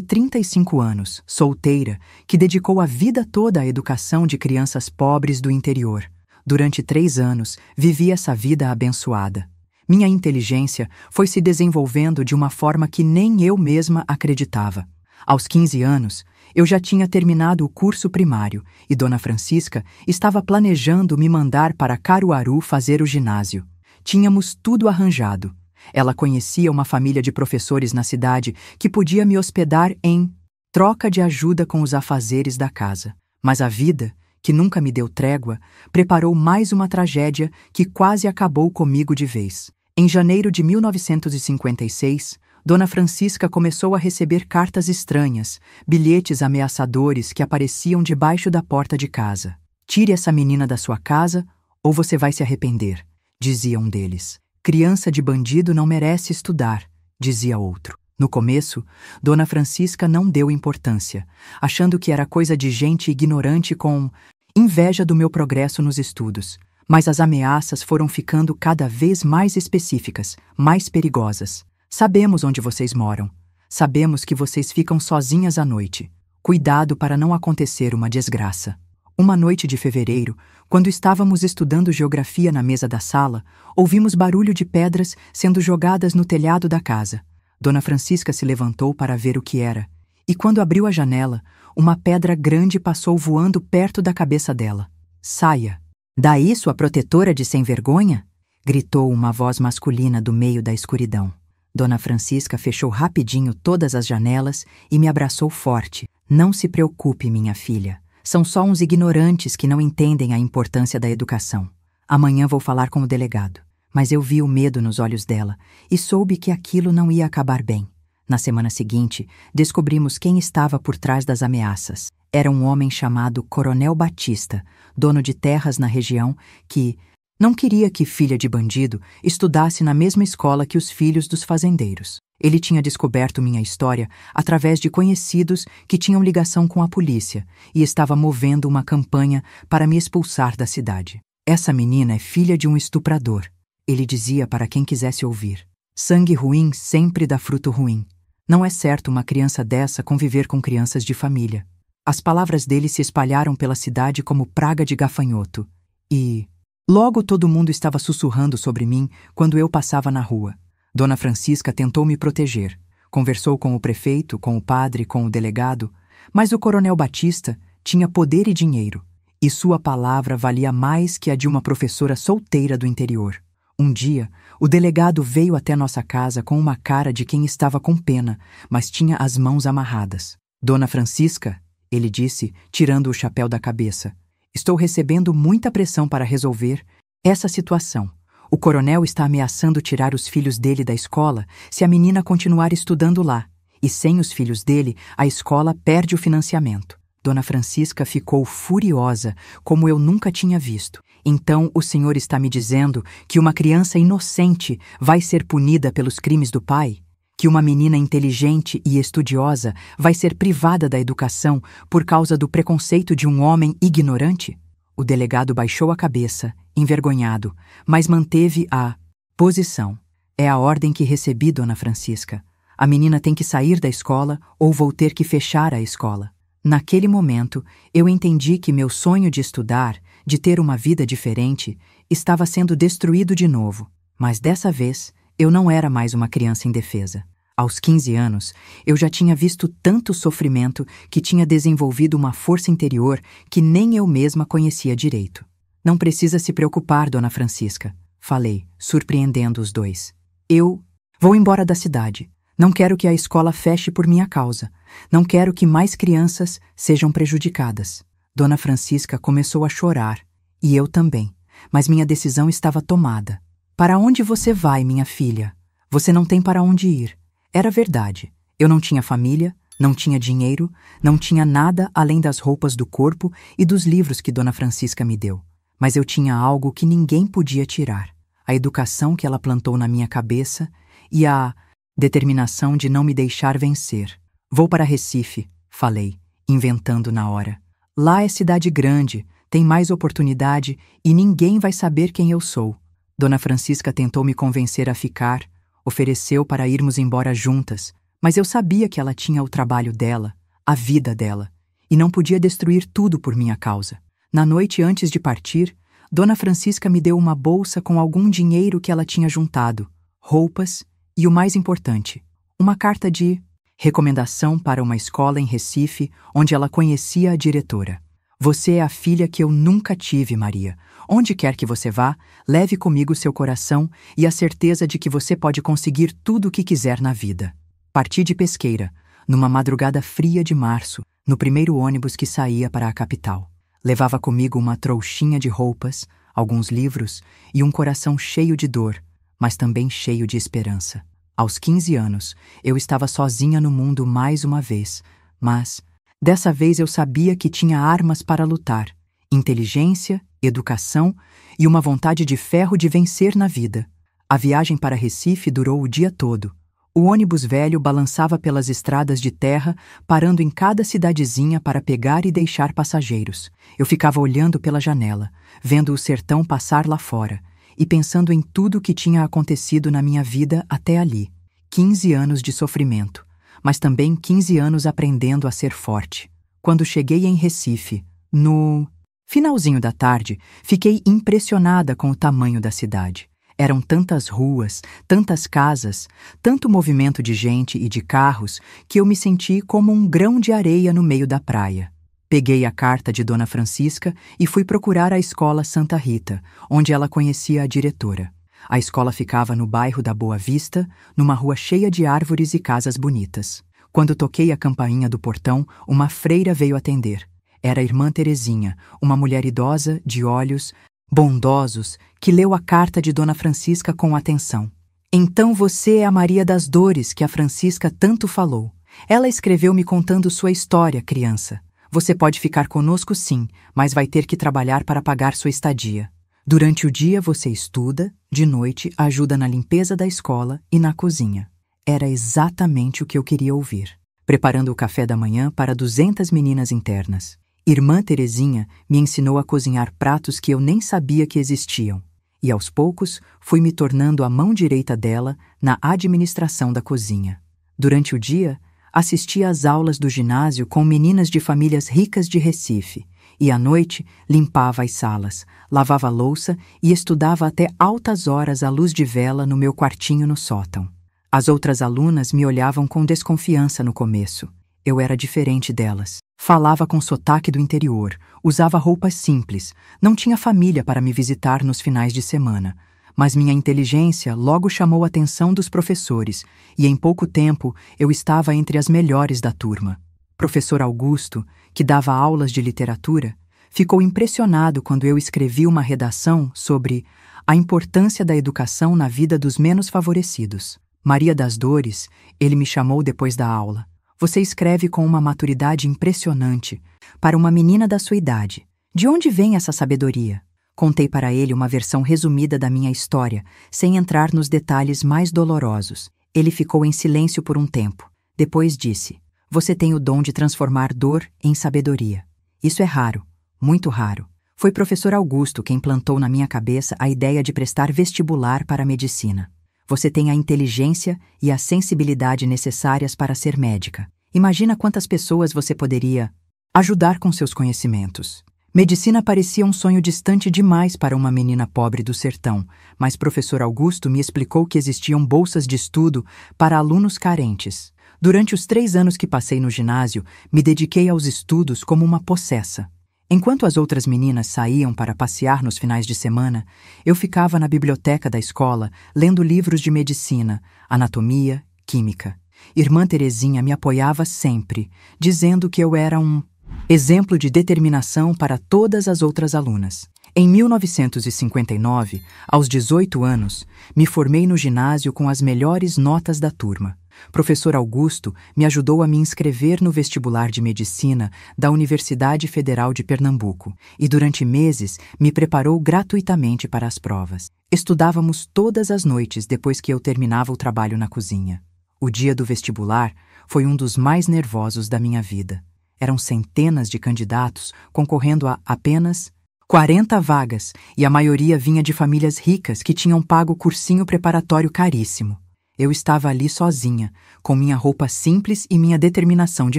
35 anos, solteira, que dedicou a vida toda à educação de crianças pobres do interior. Durante 3 anos, vivi essa vida abençoada. Minha inteligência foi se desenvolvendo de uma forma que nem eu mesma acreditava. Aos 15 anos, eu já tinha terminado o curso primário e Dona Francisca estava planejando me mandar para Caruaru fazer o ginásio. Tínhamos tudo arranjado. Ela conhecia uma família de professores na cidade que podia me hospedar em troca de ajuda com os afazeres da casa. Mas a vida, que nunca me deu trégua, preparou mais uma tragédia que quase acabou comigo de vez. Em janeiro de 1956, Dona Francisca começou a receber cartas estranhas, bilhetes ameaçadores que apareciam debaixo da porta de casa. "Tire essa menina da sua casa ou você vai se arrepender", dizia um deles. "Criança de bandido não merece estudar", dizia outro. No começo, Dona Francisca não deu importância, achando que era coisa de gente ignorante com inveja do meu progresso nos estudos. Mas as ameaças foram ficando cada vez mais específicas, mais perigosas. "Sabemos onde vocês moram. Sabemos que vocês ficam sozinhas à noite. Cuidado para não acontecer uma desgraça." Uma noite de fevereiro, quando estávamos estudando geografia na mesa da sala, ouvimos barulho de pedras sendo jogadas no telhado da casa. Dona Francisca se levantou para ver o que era, e quando abriu a janela, uma pedra grande passou voando perto da cabeça dela. "Saia! Daí, sua protetora de sem vergonha!" gritou uma voz masculina do meio da escuridão. Dona Francisca fechou rapidinho todas as janelas e me abraçou forte. "Não se preocupe, minha filha. São só uns ignorantes que não entendem a importância da educação. Amanhã vou falar com o delegado." Mas eu vi o medo nos olhos dela e soube que aquilo não ia acabar bem. Na semana seguinte, descobrimos quem estava por trás das ameaças. Era um homem chamado Coronel Batista, dono de terras na região, que não queria que filha de bandido estudasse na mesma escola que os filhos dos fazendeiros. Ele tinha descoberto minha história através de conhecidos que tinham ligação com a polícia e estava movendo uma campanha para me expulsar da cidade. "Essa menina é filha de um estuprador", ele dizia para quem quisesse ouvir. "Sangue ruim sempre dá fruto ruim. Não é certo uma criança dessa conviver com crianças de família." As palavras dele se espalharam pela cidade como praga de gafanhoto. E logo todo mundo estava sussurrando sobre mim quando eu passava na rua. Dona Francisca tentou me proteger. Conversou com o prefeito, com o padre, com o delegado, mas o Coronel Batista tinha poder e dinheiro, e sua palavra valia mais que a de uma professora solteira do interior. Um dia, o delegado veio até nossa casa com uma cara de quem estava com pena, mas tinha as mãos amarradas. "Dona Francisca", ele disse, tirando o chapéu da cabeça, "estou recebendo muita pressão para resolver essa situação. O coronel está ameaçando tirar os filhos dele da escola se a menina continuar estudando lá, e sem os filhos dele, a escola perde o financiamento." Dona Francisca ficou furiosa, como eu nunca tinha visto. "Então o senhor está me dizendo que uma criança inocente vai ser punida pelos crimes do pai? Que uma menina inteligente e estudiosa vai ser privada da educação por causa do preconceito de um homem ignorante?" O delegado baixou a cabeça, envergonhado, mas manteve a posição. "É a ordem que recebi, Dona Francisca. A menina tem que sair da escola ou vou ter que fechar a escola." Naquele momento, eu entendi que meu sonho de estudar, de ter uma vida diferente, estava sendo destruído de novo. Mas dessa vez, eu não era mais uma criança indefesa. Aos 15 anos, eu já tinha visto tanto sofrimento que tinha desenvolvido uma força interior que nem eu mesma conhecia direito. "Não precisa se preocupar, Dona Francisca", falei, surpreendendo os dois. "Eu vou embora da cidade. Não quero que a escola feche por minha causa. Não quero que mais crianças sejam prejudicadas." Dona Francisca começou a chorar, e eu também, mas minha decisão estava tomada. "Para onde você vai, minha filha? Você não tem para onde ir." Era verdade. Eu não tinha família, não tinha dinheiro, não tinha nada além das roupas do corpo e dos livros que Dona Francisca me deu. Mas eu tinha algo que ninguém podia tirar: a educação que ela plantou na minha cabeça e a determinação de não me deixar vencer. "Vou para Recife", falei, inventando na hora. "Lá é cidade grande, tem mais oportunidade e ninguém vai saber quem eu sou." Dona Francisca tentou me convencer a ficar, ofereceu para irmos embora juntas, Mas eu sabia que ela tinha o trabalho dela, a vida dela, e não podia destruir tudo por minha causa. Na noite antes de partir, Dona Francisca me deu uma bolsa com algum dinheiro que ela tinha juntado, roupas e, o mais importante, uma carta de recomendação para uma escola em Recife, onde ela conhecia a diretora. Você é a filha que eu nunca tive, Maria. Onde quer que você vá, leve comigo seu coração e a certeza de que você pode conseguir tudo o que quiser na vida. Parti de Pesqueira, numa madrugada fria de março, no primeiro ônibus que saía para a capital. Levava comigo uma trouxinha de roupas, alguns livros e um coração cheio de dor, mas também cheio de esperança. Aos 15 anos, eu estava sozinha no mundo mais uma vez, mas, dessa vez eu sabia que tinha armas para lutar, inteligência, educação e uma vontade de ferro de vencer na vida. A viagem para Recife durou o dia todo. O ônibus velho balançava pelas estradas de terra, parando em cada cidadezinha para pegar e deixar passageiros. Eu ficava olhando pela janela, vendo o sertão passar lá fora, e pensando em tudo o que tinha acontecido na minha vida até ali. 15 anos de sofrimento, mas também 15 anos aprendendo a ser forte. Quando cheguei em Recife, no finalzinho da tarde, fiquei impressionada com o tamanho da cidade. Eram tantas ruas, tantas casas, tanto movimento de gente e de carros, que eu me senti como um grão de areia no meio da praia. Peguei a carta de Dona Francisca e fui procurar a escola Santa Rita, onde ela conhecia a diretora. A escola ficava no bairro da Boa Vista, numa rua cheia de árvores e casas bonitas. Quando toquei a campainha do portão, uma freira veio atender. Era a irmã Terezinha, uma mulher idosa, de olhos bondosos, que leu a carta de Dona Francisca com atenção. Então você é a Maria das Dores que a Francisca tanto falou. Ela escreveu me contando sua história, criança. Você pode ficar conosco sim, mas vai ter que trabalhar para pagar sua estadia. Durante o dia você estuda, de noite ajuda na limpeza da escola e na cozinha. Era exatamente o que eu queria ouvir. Preparando o café da manhã para 200 meninas internas. Irmã Terezinha me ensinou a cozinhar pratos que eu nem sabia que existiam. E aos poucos fui me tornando a mão direita dela na administração da cozinha. Durante o dia, assistia às aulas do ginásio com meninas de famílias ricas de Recife, e à noite limpava as salas, lavava a louça e estudava até altas horas à luz de vela no meu quartinho no sótão. As outras alunas me olhavam com desconfiança no começo. Eu era diferente delas. Falava com sotaque do interior, usava roupas simples, não tinha família para me visitar nos finais de semana. Mas minha inteligência logo chamou a atenção dos professores, e em pouco tempo eu estava entre as melhores da turma. Professor Augusto, que dava aulas de literatura, ficou impressionado quando eu escrevi uma redação sobre a importância da educação na vida dos menos favorecidos. Maria das Dores, ele me chamou depois da aula. Você escreve com uma maturidade impressionante para uma menina da sua idade. De onde vem essa sabedoria? Contei para ele uma versão resumida da minha história, sem entrar nos detalhes mais dolorosos. Ele ficou em silêncio por um tempo. Depois disse: você tem o dom de transformar dor em sabedoria. Isso é raro, muito raro. Foi professor Augusto quem plantou na minha cabeça a ideia de prestar vestibular para a medicina. Você tem a inteligência e a sensibilidade necessárias para ser médica. Imagina quantas pessoas você poderia ajudar com seus conhecimentos. Medicina parecia um sonho distante demais para uma menina pobre do sertão, mas professor Augusto me explicou que existiam bolsas de estudo para alunos carentes. Durante os 3 anos que passei no ginásio, me dediquei aos estudos como uma possessa. Enquanto as outras meninas saíam para passear nos finais de semana, eu ficava na biblioteca da escola, lendo livros de medicina, anatomia, química. Irmã Terezinha me apoiava sempre, dizendo que eu era um exemplo de determinação para todas as outras alunas. Em 1959, aos 18 anos, me formei no ginásio com as melhores notas da turma. Professor Augusto me ajudou a me inscrever no vestibular de medicina da Universidade Federal de Pernambuco e durante meses me preparou gratuitamente para as provas. Estudávamos todas as noites depois que eu terminava o trabalho na cozinha. O dia do vestibular foi um dos mais nervosos da minha vida. Eram centenas de candidatos concorrendo a apenas 40 vagas e a maioria vinha de famílias ricas que tinham pago cursinho preparatório caríssimo. Eu estava ali sozinha, com minha roupa simples e minha determinação de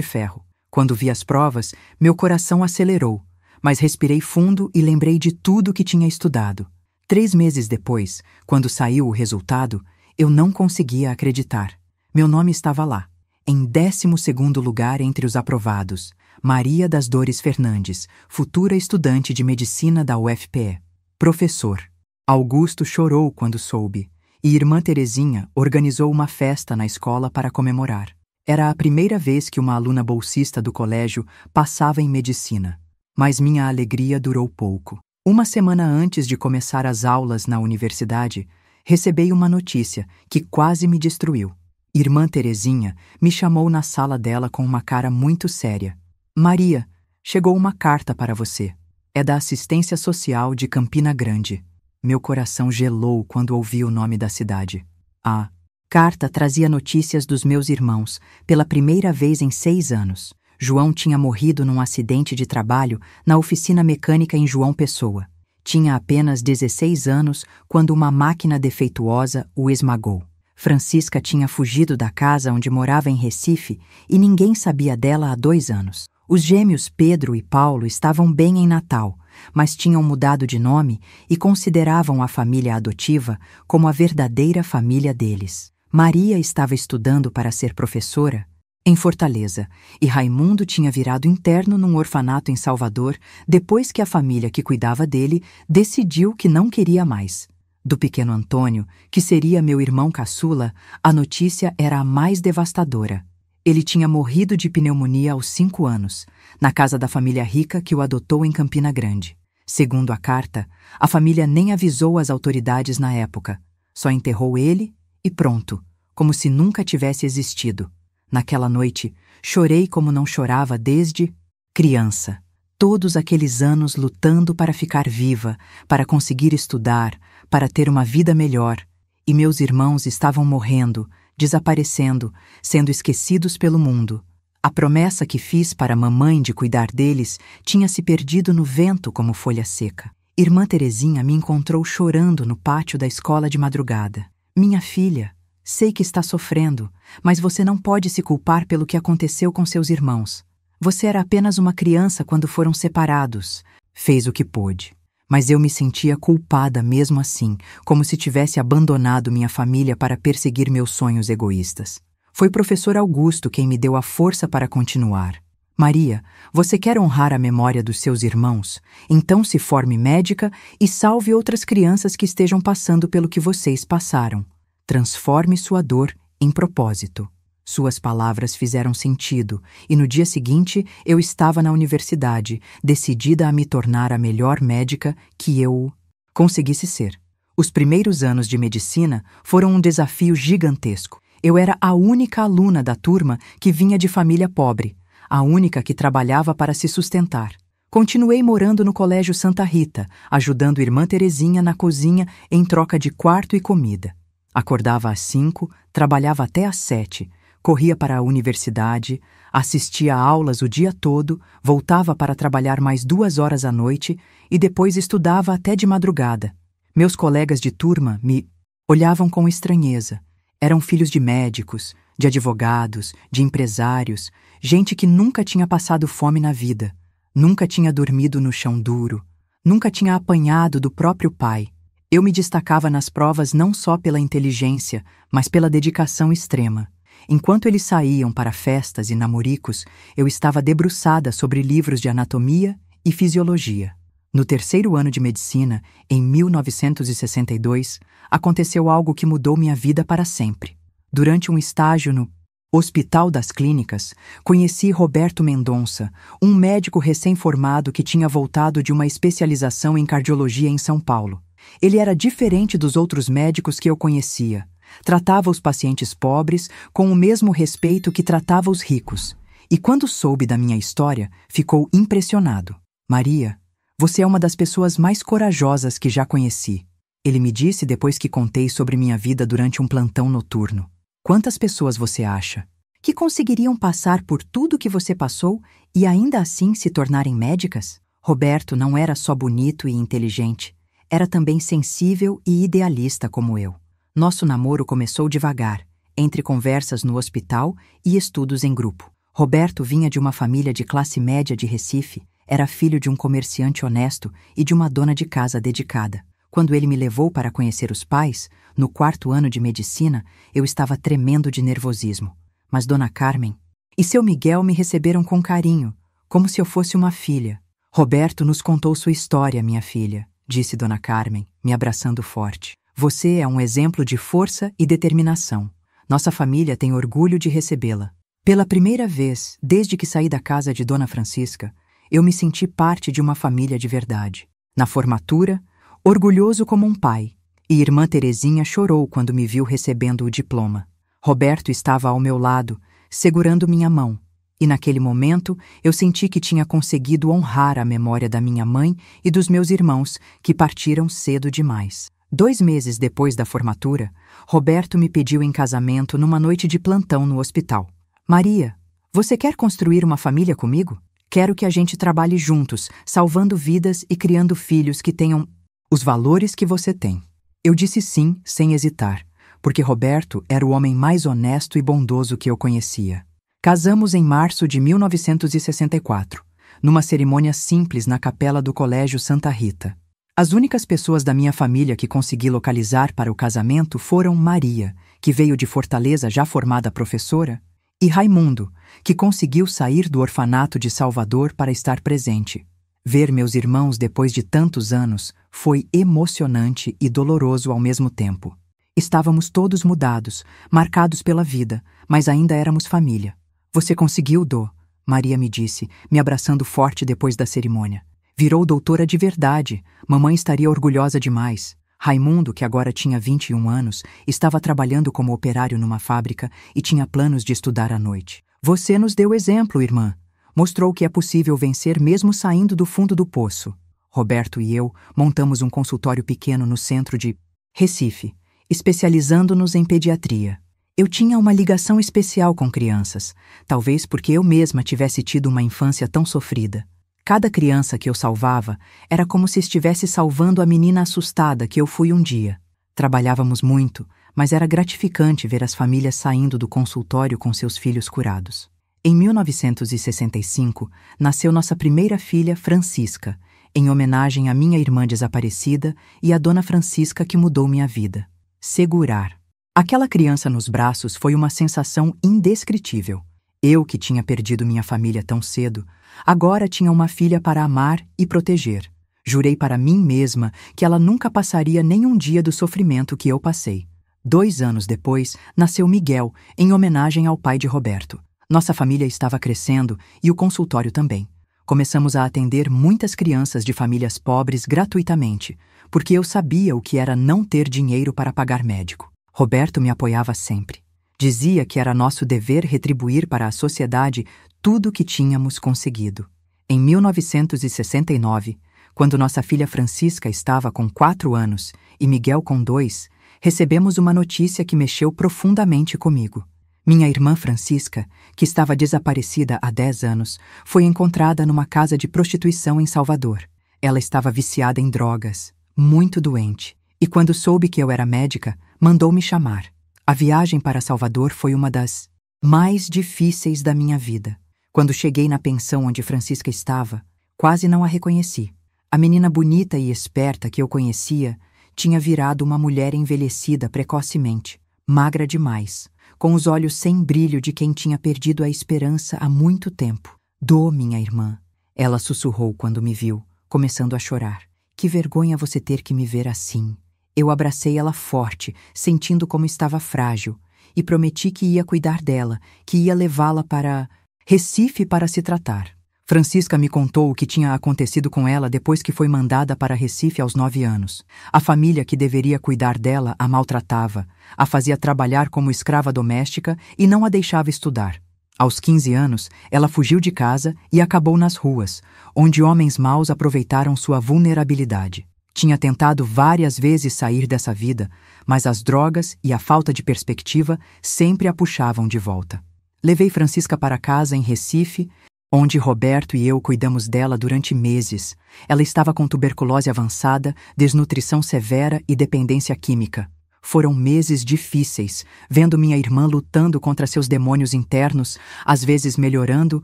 ferro. Quando vi as provas, meu coração acelerou, mas respirei fundo e lembrei de tudo que tinha estudado. 3 meses depois, quando saiu o resultado, eu não conseguia acreditar. Meu nome estava lá, em 12º lugar entre os aprovados. Maria das Dores Fernandes, futura estudante de medicina da UFPE. Professor. Augusto chorou quando soube, e irmã Terezinha organizou uma festa na escola para comemorar. Era a primeira vez que uma aluna bolsista do colégio passava em medicina. Mas minha alegria durou pouco. Uma semana antes de começar as aulas na universidade, recebi uma notícia que quase me destruiu. Irmã Terezinha me chamou na sala dela com uma cara muito séria. Maria, chegou uma carta para você. É da assistência social de Campina Grande. Meu coração gelou quando ouvi o nome da cidade. A carta trazia notícias dos meus irmãos, pela primeira vez em 6 anos. João tinha morrido num acidente de trabalho na oficina mecânica em João Pessoa. Tinha apenas 16 anos quando uma máquina defeituosa o esmagou. Francisca tinha fugido da casa onde morava em Recife e ninguém sabia dela há 2 anos. Os gêmeos Pedro e Paulo estavam bem em Natal, mas tinham mudado de nome e consideravam a família adotiva como a verdadeira família deles. Maria estava estudando para ser professora em Fortaleza, e Raimundo tinha virado interno num orfanato em Salvador depois que a família que cuidava dele decidiu que não queria mais. Do pequeno Antônio, que seria meu irmão caçula, a notícia era a mais devastadora. Ele tinha morrido de pneumonia aos 5 anos, na casa da família rica que o adotou em Campina Grande. Segundo a carta, a família nem avisou as autoridades na época. Só enterrou ele e pronto, como se nunca tivesse existido. Naquela noite, chorei como não chorava desde criança. Todos aqueles anos lutando para ficar viva, para conseguir estudar, para ter uma vida melhor. E meus irmãos estavam morrendo, desaparecendo, sendo esquecidos pelo mundo. A promessa que fiz para a mamãe de cuidar deles tinha se perdido no vento como folha seca. Irmã Terezinha me encontrou chorando no pátio da escola de madrugada. Minha filha, sei que está sofrendo, mas você não pode se culpar pelo que aconteceu com seus irmãos. Você era apenas uma criança quando foram separados. Fez o que pôde. Mas eu me sentia culpada mesmo assim, como se tivesse abandonado minha família para perseguir meus sonhos egoístas. Foi o professor Augusto quem me deu a força para continuar. Maria, você quer honrar a memória dos seus irmãos? Então se forme médica e salve outras crianças que estejam passando pelo que vocês passaram. Transforme sua dor em propósito. Suas palavras fizeram sentido, e no dia seguinte eu estava na universidade, decidida a me tornar a melhor médica que eu conseguisse ser. Os primeiros anos de medicina foram um desafio gigantesco. Eu era a única aluna da turma que vinha de família pobre, a única que trabalhava para se sustentar. Continuei morando no Colégio Santa Rita, ajudando irmã Terezinha na cozinha em troca de quarto e comida. Acordava às 5, trabalhava até às 7, corria para a universidade, assistia a aulas o dia todo, voltava para trabalhar mais 2 horas à noite e depois estudava até de madrugada. Meus colegas de turma me olhavam com estranheza. Eram filhos de médicos, de advogados, de empresários, gente que nunca tinha passado fome na vida, nunca tinha dormido no chão duro, nunca tinha apanhado do próprio pai. Eu me destacava nas provas não só pela inteligência, mas pela dedicação extrema. Enquanto eles saíam para festas e namoricos, eu estava debruçada sobre livros de anatomia e fisiologia. No 3º ano de medicina, em 1962, aconteceu algo que mudou minha vida para sempre. Durante um estágio no Hospital das Clínicas, conheci Roberto Mendonça, um médico recém-formado que tinha voltado de uma especialização em cardiologia em São Paulo. Ele era diferente dos outros médicos que eu conhecia. Tratava os pacientes pobres com o mesmo respeito que tratava os ricos. E quando soube da minha história, ficou impressionado. Maria, você é uma das pessoas mais corajosas que já conheci. Ele me disse depois que contei sobre minha vida durante um plantão noturno. Quantas pessoas você acha que conseguiriam passar por tudo que você passou e ainda assim se tornarem médicas? Roberto não era só bonito e inteligente. Era também sensível e idealista como eu. Nosso namoro começou devagar, entre conversas no hospital e estudos em grupo. Roberto vinha de uma família de classe média de Recife, era filho de um comerciante honesto e de uma dona de casa dedicada. Quando ele me levou para conhecer os pais, no 4º ano de medicina, eu estava tremendo de nervosismo. Mas Dona Carmen e seu Miguel me receberam com carinho, como se eu fosse uma filha. Roberto nos contou sua história, minha filha, disse Dona Carmen, me abraçando forte. Você é um exemplo de força e determinação. Nossa família tem orgulho de recebê-la. Pela primeira vez, desde que saí da casa de Dona Francisca, eu me senti parte de uma família de verdade. Na formatura, orgulhoso como um pai, e irmã Terezinha chorou quando me viu recebendo o diploma. Roberto estava ao meu lado, segurando minha mão, e naquele momento eu senti que tinha conseguido honrar a memória da minha mãe e dos meus irmãos, que partiram cedo demais. 2 meses depois da formatura, Roberto me pediu em casamento numa noite de plantão no hospital. Maria, você quer construir uma família comigo? Quero que a gente trabalhe juntos, salvando vidas e criando filhos que tenham os valores que você tem. Eu disse sim, sem hesitar, porque Roberto era o homem mais honesto e bondoso que eu conhecia. Casamos em março de 1964, numa cerimônia simples na capela do Colégio Santa Rita. As únicas pessoas da minha família que consegui localizar para o casamento foram Maria, que veio de Fortaleza já formada professora, e Raimundo, que conseguiu sair do orfanato de Salvador para estar presente. Ver meus irmãos depois de tantos anos foi emocionante e doloroso ao mesmo tempo. Estávamos todos mudados, marcados pela vida, mas ainda éramos família. Você conseguiu, Dô, Maria me disse, me abraçando forte depois da cerimônia. Virou doutora de verdade, mamãe estaria orgulhosa demais. Raimundo, que agora tinha 21 anos, estava trabalhando como operário numa fábrica e tinha planos de estudar à noite. Você nos deu exemplo, irmã. Mostrou que é possível vencer mesmo saindo do fundo do poço. Roberto e eu montamos um consultório pequeno no centro de Recife, especializando-nos em pediatria. Eu tinha uma ligação especial com crianças, talvez porque eu mesma tivesse tido uma infância tão sofrida. Cada criança que eu salvava era como se estivesse salvando a menina assustada que eu fui um dia. Trabalhávamos muito, mas era gratificante ver as famílias saindo do consultório com seus filhos curados. Em 1965, nasceu nossa primeira filha, Francisca, em homenagem à minha irmã desaparecida e à Dona Francisca que mudou minha vida. Segurar. Aquela criança nos braços foi uma sensação indescritível. Eu, que tinha perdido minha família tão cedo, agora tinha uma filha para amar e proteger. Jurei para mim mesma que ela nunca passaria nenhum dia do sofrimento que eu passei. 2 anos depois, nasceu Miguel, em homenagem ao pai de Roberto. Nossa família estava crescendo e o consultório também. Começamos a atender muitas crianças de famílias pobres gratuitamente, porque eu sabia o que era não ter dinheiro para pagar médico. Roberto me apoiava sempre. Dizia que era nosso dever retribuir para a sociedade tudo o que tínhamos conseguido. Em 1969, quando nossa filha Francisca estava com 4 anos e Miguel com 2, recebemos uma notícia que mexeu profundamente comigo. Minha irmã Francisca, que estava desaparecida há 10 anos, foi encontrada numa casa de prostituição em Salvador. Ela estava viciada em drogas, muito doente, e quando soube que eu era médica, mandou me chamar. A viagem para Salvador foi uma das mais difíceis da minha vida. Quando cheguei na pensão onde Francisca estava, quase não a reconheci. A menina bonita e esperta que eu conhecia tinha virado uma mulher envelhecida precocemente, magra demais, com os olhos sem brilho de quem tinha perdido a esperança há muito tempo. Dô, minha irmã, ela sussurrou quando me viu, começando a chorar. Que vergonha você ter que me ver assim. Eu abracei ela forte, sentindo como estava frágil, e prometi que ia cuidar dela, que ia levá-la para Recife para se tratar. Francisca me contou o que tinha acontecido com ela depois que foi mandada para Recife aos 9 anos. A família que deveria cuidar dela a maltratava, a fazia trabalhar como escrava doméstica e não a deixava estudar. Aos 15 anos, ela fugiu de casa e acabou nas ruas, onde homens maus aproveitaram sua vulnerabilidade. Tinha tentado várias vezes sair dessa vida, mas as drogas e a falta de perspectiva sempre a puxavam de volta. Levei Francisca para casa em Recife, onde Roberto e eu cuidamos dela durante meses. Ela estava com tuberculose avançada, desnutrição severa e dependência química. Foram meses difíceis, vendo minha irmã lutando contra seus demônios internos, às vezes melhorando,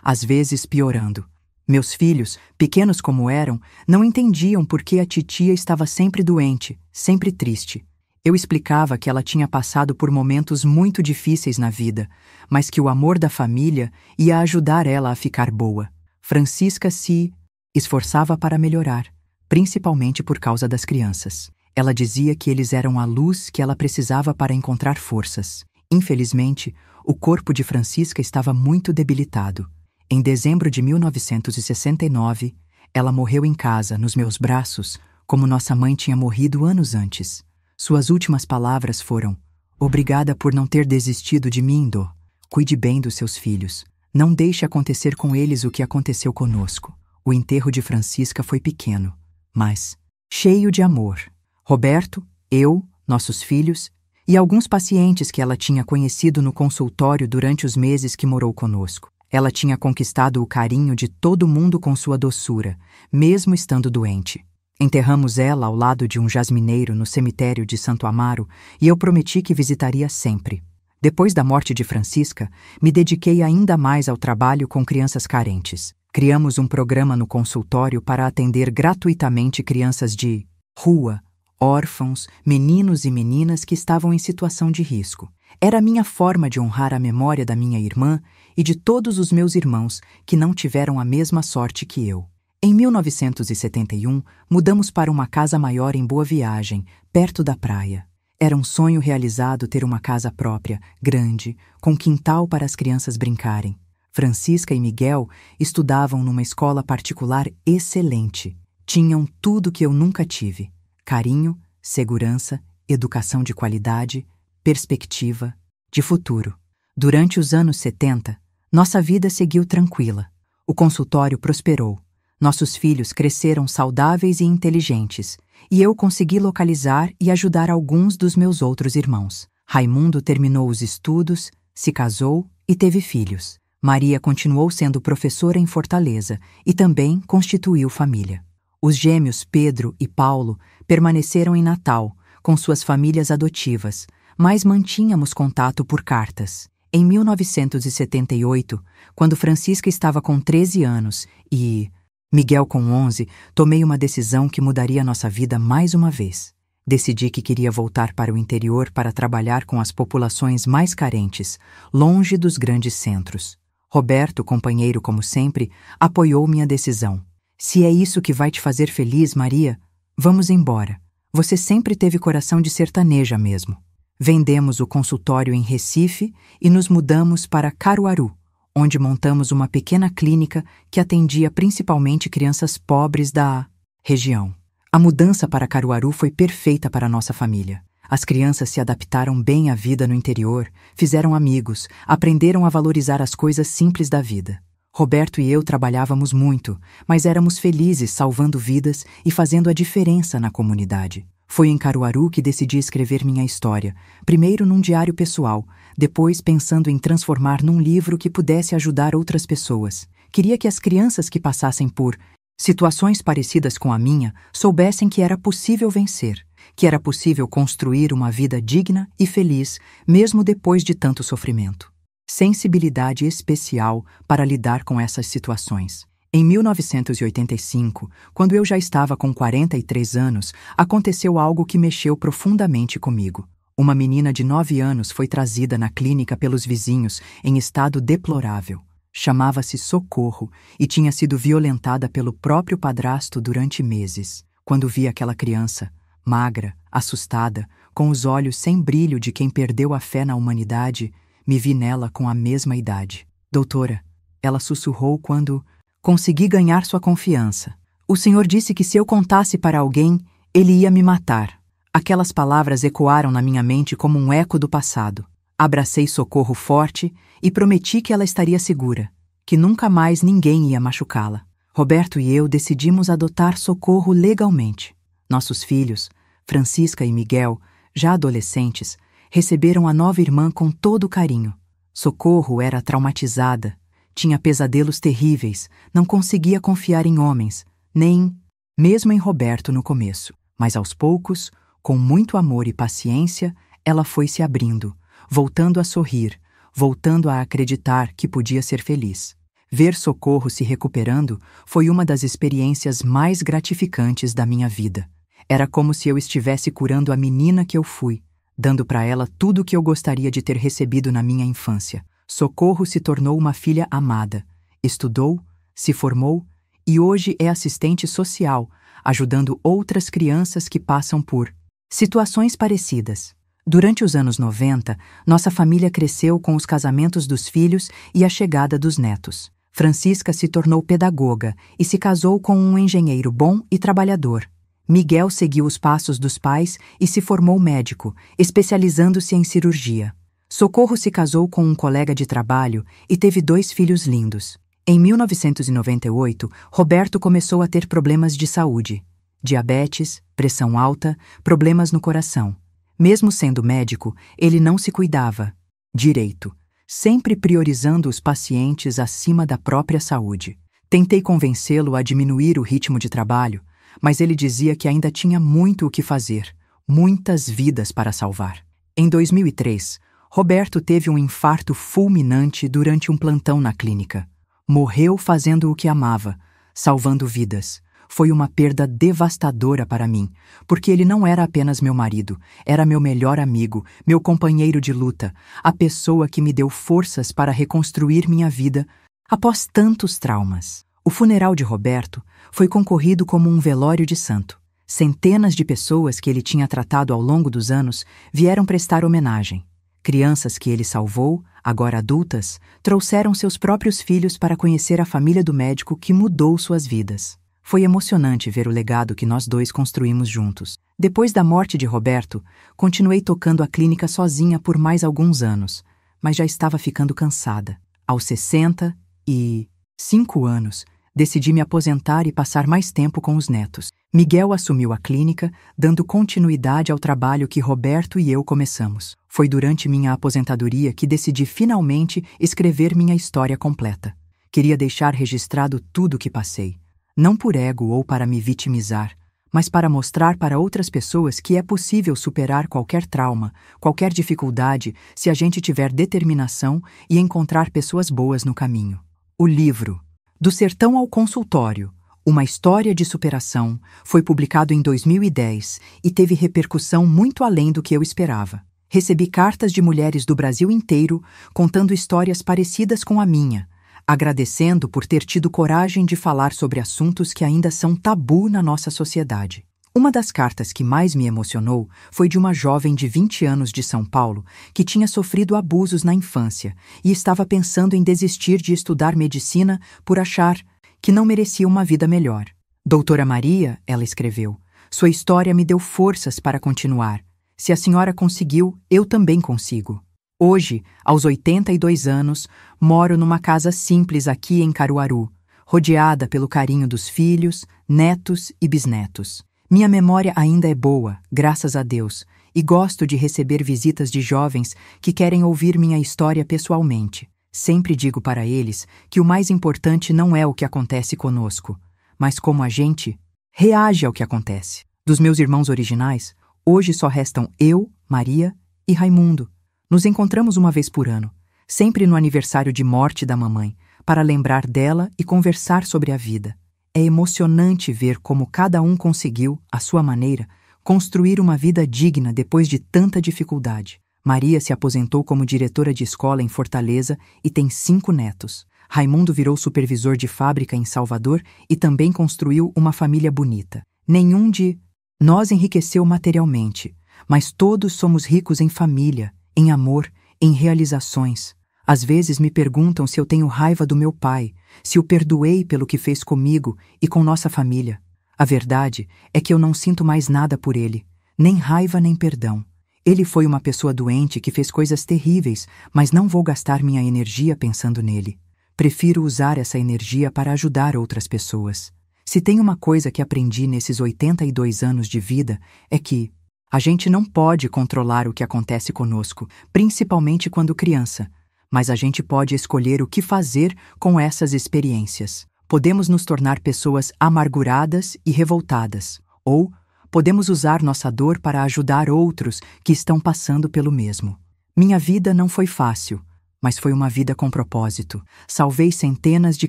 às vezes piorando. Meus filhos, pequenos como eram, não entendiam por que a titia estava sempre doente, sempre triste. Eu explicava que ela tinha passado por momentos muito difíceis na vida, mas que o amor da família ia ajudar ela a ficar boa. Francisca se esforçava para melhorar, principalmente por causa das crianças. Ela dizia que eles eram a luz que ela precisava para encontrar forças. Infelizmente, o corpo de Francisca estava muito debilitado. Em dezembro de 1969, ela morreu em casa, nos meus braços, como nossa mãe tinha morrido anos antes. Suas últimas palavras foram: "Obrigada por não ter desistido de mim, Dô. Cuide bem dos seus filhos. Não deixe acontecer com eles o que aconteceu conosco." O enterro de Francisca foi pequeno, mas cheio de amor. Roberto, eu, nossos filhos e alguns pacientes que ela tinha conhecido no consultório durante os meses que morou conosco. Ela tinha conquistado o carinho de todo mundo com sua doçura, mesmo estando doente. Enterramos ela ao lado de um jasmineiro no cemitério de Santo Amaro e eu prometi que visitaria sempre. Depois da morte de Francisca, me dediquei ainda mais ao trabalho com crianças carentes. Criamos um programa no consultório para atender gratuitamente crianças de rua, órfãos, meninos e meninas que estavam em situação de risco. Era a minha forma de honrar a memória da minha irmã e de todos os meus irmãos que não tiveram a mesma sorte que eu. Em 1971, mudamos para uma casa maior em Boa Viagem, perto da praia. Era um sonho realizado ter uma casa própria, grande, com quintal para as crianças brincarem. Francisca e Miguel estudavam numa escola particular excelente. Tinham tudo que eu nunca tive: carinho, segurança, educação de qualidade, perspectiva, de futuro. Durante os anos 70, nossa vida seguiu tranquila. O consultório prosperou. Nossos filhos cresceram saudáveis e inteligentes, e eu consegui localizar e ajudar alguns dos meus outros irmãos. Raimundo terminou os estudos, se casou e teve filhos. Maria continuou sendo professora em Fortaleza e também constituiu família. Os gêmeos Pedro e Paulo permaneceram em Natal, com suas famílias adotivas, mas mantínhamos contato por cartas. Em 1978, quando Francisca estava com 13 anos e Miguel com 11, tomei uma decisão que mudaria nossa vida mais uma vez. Decidi que queria voltar para o interior para trabalhar com as populações mais carentes, longe dos grandes centros. Roberto, companheiro como sempre, apoiou minha decisão. "Se é isso que vai te fazer feliz, Maria, vamos embora. Você sempre teve coração de sertaneja mesmo." Vendemos o consultório em Recife e nos mudamos para Caruaru, onde montamos uma pequena clínica que atendia principalmente crianças pobres da região. A mudança para Caruaru foi perfeita para nossa família. As crianças se adaptaram bem à vida no interior, fizeram amigos, aprenderam a valorizar as coisas simples da vida. Roberto e eu trabalhávamos muito, mas éramos felizes salvando vidas e fazendo a diferença na comunidade. Foi em Caruaru que decidi escrever minha história, primeiro num diário pessoal, depois pensando em transformar num livro que pudesse ajudar outras pessoas. Queria que as crianças que passassem por situações parecidas com a minha soubessem que era possível vencer, que era possível construir uma vida digna e feliz, mesmo depois de tanto sofrimento. Sensibilidade especial para lidar com essas situações. Em 1985, quando eu já estava com 43 anos, aconteceu algo que mexeu profundamente comigo. Uma menina de 9 anos foi trazida na clínica pelos vizinhos em estado deplorável. Chamava-se Socorro e tinha sido violentada pelo próprio padrasto durante meses. Quando vi aquela criança, magra, assustada, com os olhos sem brilho de quem perdeu a fé na humanidade, me vi nela com a mesma idade. "Doutora", ela sussurrou quando consegui ganhar sua confiança. "O senhor disse que se eu contasse para alguém, ele ia me matar." Aquelas palavras ecoaram na minha mente como um eco do passado. Abracei Socorro forte e prometi que ela estaria segura, que nunca mais ninguém ia machucá-la. Roberto e eu decidimos adotar Socorro legalmente. Nossos filhos, Francisca e Miguel, já adolescentes, receberam a nova irmã com todo carinho. Socorro era traumatizada, tinha pesadelos terríveis, não conseguia confiar em homens, nem mesmo em Roberto no começo. Mas aos poucos, Com muito amor e paciência, ela foi se abrindo, voltando a sorrir, voltando a acreditar que podia ser feliz. Ver Socorro se recuperando foi uma das experiências mais gratificantes da minha vida. Era como se eu estivesse curando a menina que eu fui, dando para ela tudo o que eu gostaria de ter recebido na minha infância. Socorro se tornou uma filha amada, estudou, se formou e hoje é assistente social, ajudando outras crianças que passam por situações parecidas. Durante os anos 90, nossa família cresceu com os casamentos dos filhos e a chegada dos netos. Francisca se tornou pedagoga e se casou com um engenheiro bom e trabalhador. Miguel seguiu os passos dos pais e se formou médico, especializando-se em cirurgia. Socorro se casou com um colega de trabalho e teve 2 filhos lindos. Em 1998, Roberto começou a ter problemas de saúde. Diabetes, pressão alta, problemas no coração. Mesmo sendo médico, ele não se cuidava direito, sempre priorizando os pacientes acima da própria saúde. Tentei convencê-lo a diminuir o ritmo de trabalho, mas ele dizia que ainda tinha muito o que fazer, muitas vidas para salvar. Em 2003, Roberto teve um infarto fulminante durante um plantão na clínica. Morreu fazendo o que amava, salvando vidas. Foi uma perda devastadora para mim, porque ele não era apenas meu marido, era meu melhor amigo, meu companheiro de luta, a pessoa que me deu forças para reconstruir minha vida após tantos traumas. O funeral de Roberto foi concorrido como um velório de santo. Centenas de pessoas que ele tinha tratado ao longo dos anos vieram prestar homenagem. Crianças que ele salvou, agora adultas, trouxeram seus próprios filhos para conhecer a família do médico que mudou suas vidas. Foi emocionante ver o legado que nós 2 construímos juntos. Depois da morte de Roberto, continuei tocando a clínica sozinha por mais alguns anos, mas já estava ficando cansada. Aos 65 anos, decidi me aposentar e passar mais tempo com os netos. Miguel assumiu a clínica, dando continuidade ao trabalho que Roberto e eu começamos. Foi durante minha aposentadoria que decidi finalmente escrever minha história completa. Queria deixar registrado tudo o que passei, não por ego ou para me vitimizar, mas para mostrar para outras pessoas que é possível superar qualquer trauma, qualquer dificuldade, se a gente tiver determinação e encontrar pessoas boas no caminho. O livro Do Sertão ao Consultório, uma história de superação, foi publicado em 2010 e teve repercussão muito além do que eu esperava. Recebi cartas de mulheres do Brasil inteiro contando histórias parecidas com a minha, agradecendo por ter tido coragem de falar sobre assuntos que ainda são tabu na nossa sociedade. Uma das cartas que mais me emocionou foi de uma jovem de 20 anos de São Paulo que tinha sofrido abusos na infância e estava pensando em desistir de estudar medicina por achar que não merecia uma vida melhor. Doutora Maria, ela escreveu, sua história me deu forças para continuar. Se a senhora conseguiu, eu também consigo. Hoje, aos 82 anos, moro numa casa simples aqui em Caruaru, rodeada pelo carinho dos filhos, netos e bisnetos. Minha memória ainda é boa, graças a Deus, e gosto de receber visitas de jovens que querem ouvir minha história pessoalmente. Sempre digo para eles que o mais importante não é o que acontece conosco, mas como a gente reage ao que acontece. Dos meus irmãos originais, hoje só restam eu, Maria e Raimundo. Nos encontramos uma vez por ano, sempre no aniversário de morte da mamãe, para lembrar dela e conversar sobre a vida. É emocionante ver como cada um conseguiu, à sua maneira, construir uma vida digna depois de tanta dificuldade. Maria se aposentou como diretora de escola em Fortaleza e tem 5 netos. Raimundo virou supervisor de fábrica em Salvador e também construiu uma família bonita. Nenhum de nós enriqueceu materialmente, mas todos somos ricos em família, em amor, em realizações. Às vezes me perguntam se eu tenho raiva do meu pai, se o perdoei pelo que fez comigo e com nossa família. A verdade é que eu não sinto mais nada por ele, nem raiva nem perdão. Ele foi uma pessoa doente que fez coisas terríveis, mas não vou gastar minha energia pensando nele. Prefiro usar essa energia para ajudar outras pessoas. Se tem uma coisa que aprendi nesses 82 anos de vida, é que a gente não pode controlar o que acontece conosco, principalmente quando criança, mas a gente pode escolher o que fazer com essas experiências. Podemos nos tornar pessoas amarguradas e revoltadas, ou Podemos usar nossa dor para ajudar outros que estão passando pelo mesmo. Minha vida não foi fácil, mas foi uma vida com propósito. Salvei centenas de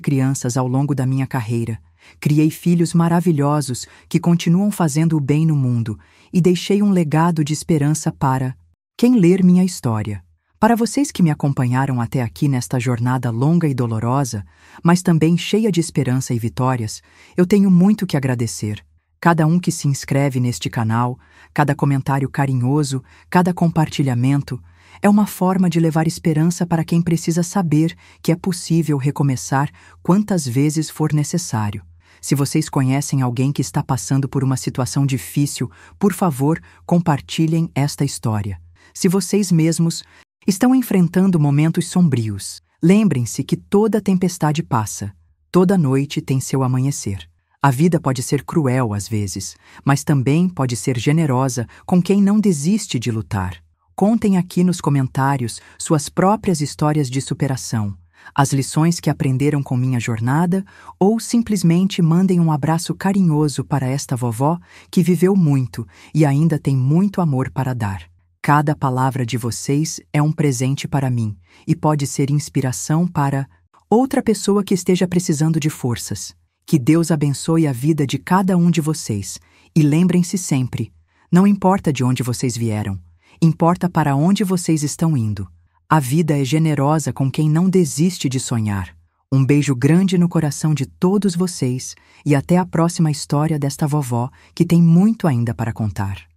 crianças ao longo da minha carreira. Criei filhos maravilhosos que continuam fazendo o bem no mundo e deixei um legado de esperança para quem ler minha história. Para vocês que me acompanharam até aqui nesta jornada longa e dolorosa, mas também cheia de esperança e vitórias, eu tenho muito que agradecer. Cada um que se inscreve neste canal, cada comentário carinhoso, cada compartilhamento, é uma forma de levar esperança para quem precisa saber que é possível recomeçar quantas vezes for necessário. Se vocês conhecem alguém que está passando por uma situação difícil, por favor, compartilhem esta história. Se vocês mesmos estão enfrentando momentos sombrios, lembrem-se que toda tempestade passa, toda noite tem seu amanhecer. A vida pode ser cruel às vezes, mas também pode ser generosa com quem não desiste de lutar. Contem aqui nos comentários suas próprias histórias de superação, as lições que aprenderam com minha jornada, ou simplesmente mandem um abraço carinhoso para esta vovó que viveu muito e ainda tem muito amor para dar. Cada palavra de vocês é um presente para mim e pode ser inspiração para outra pessoa que esteja precisando de forças. Que Deus abençoe a vida de cada um de vocês. E lembrem-se sempre, não importa de onde vocês vieram, importa para onde vocês estão indo. A vida é generosa com quem não desiste de sonhar. Um beijo grande no coração de todos vocês e até a próxima história desta vovó que tem muito ainda para contar.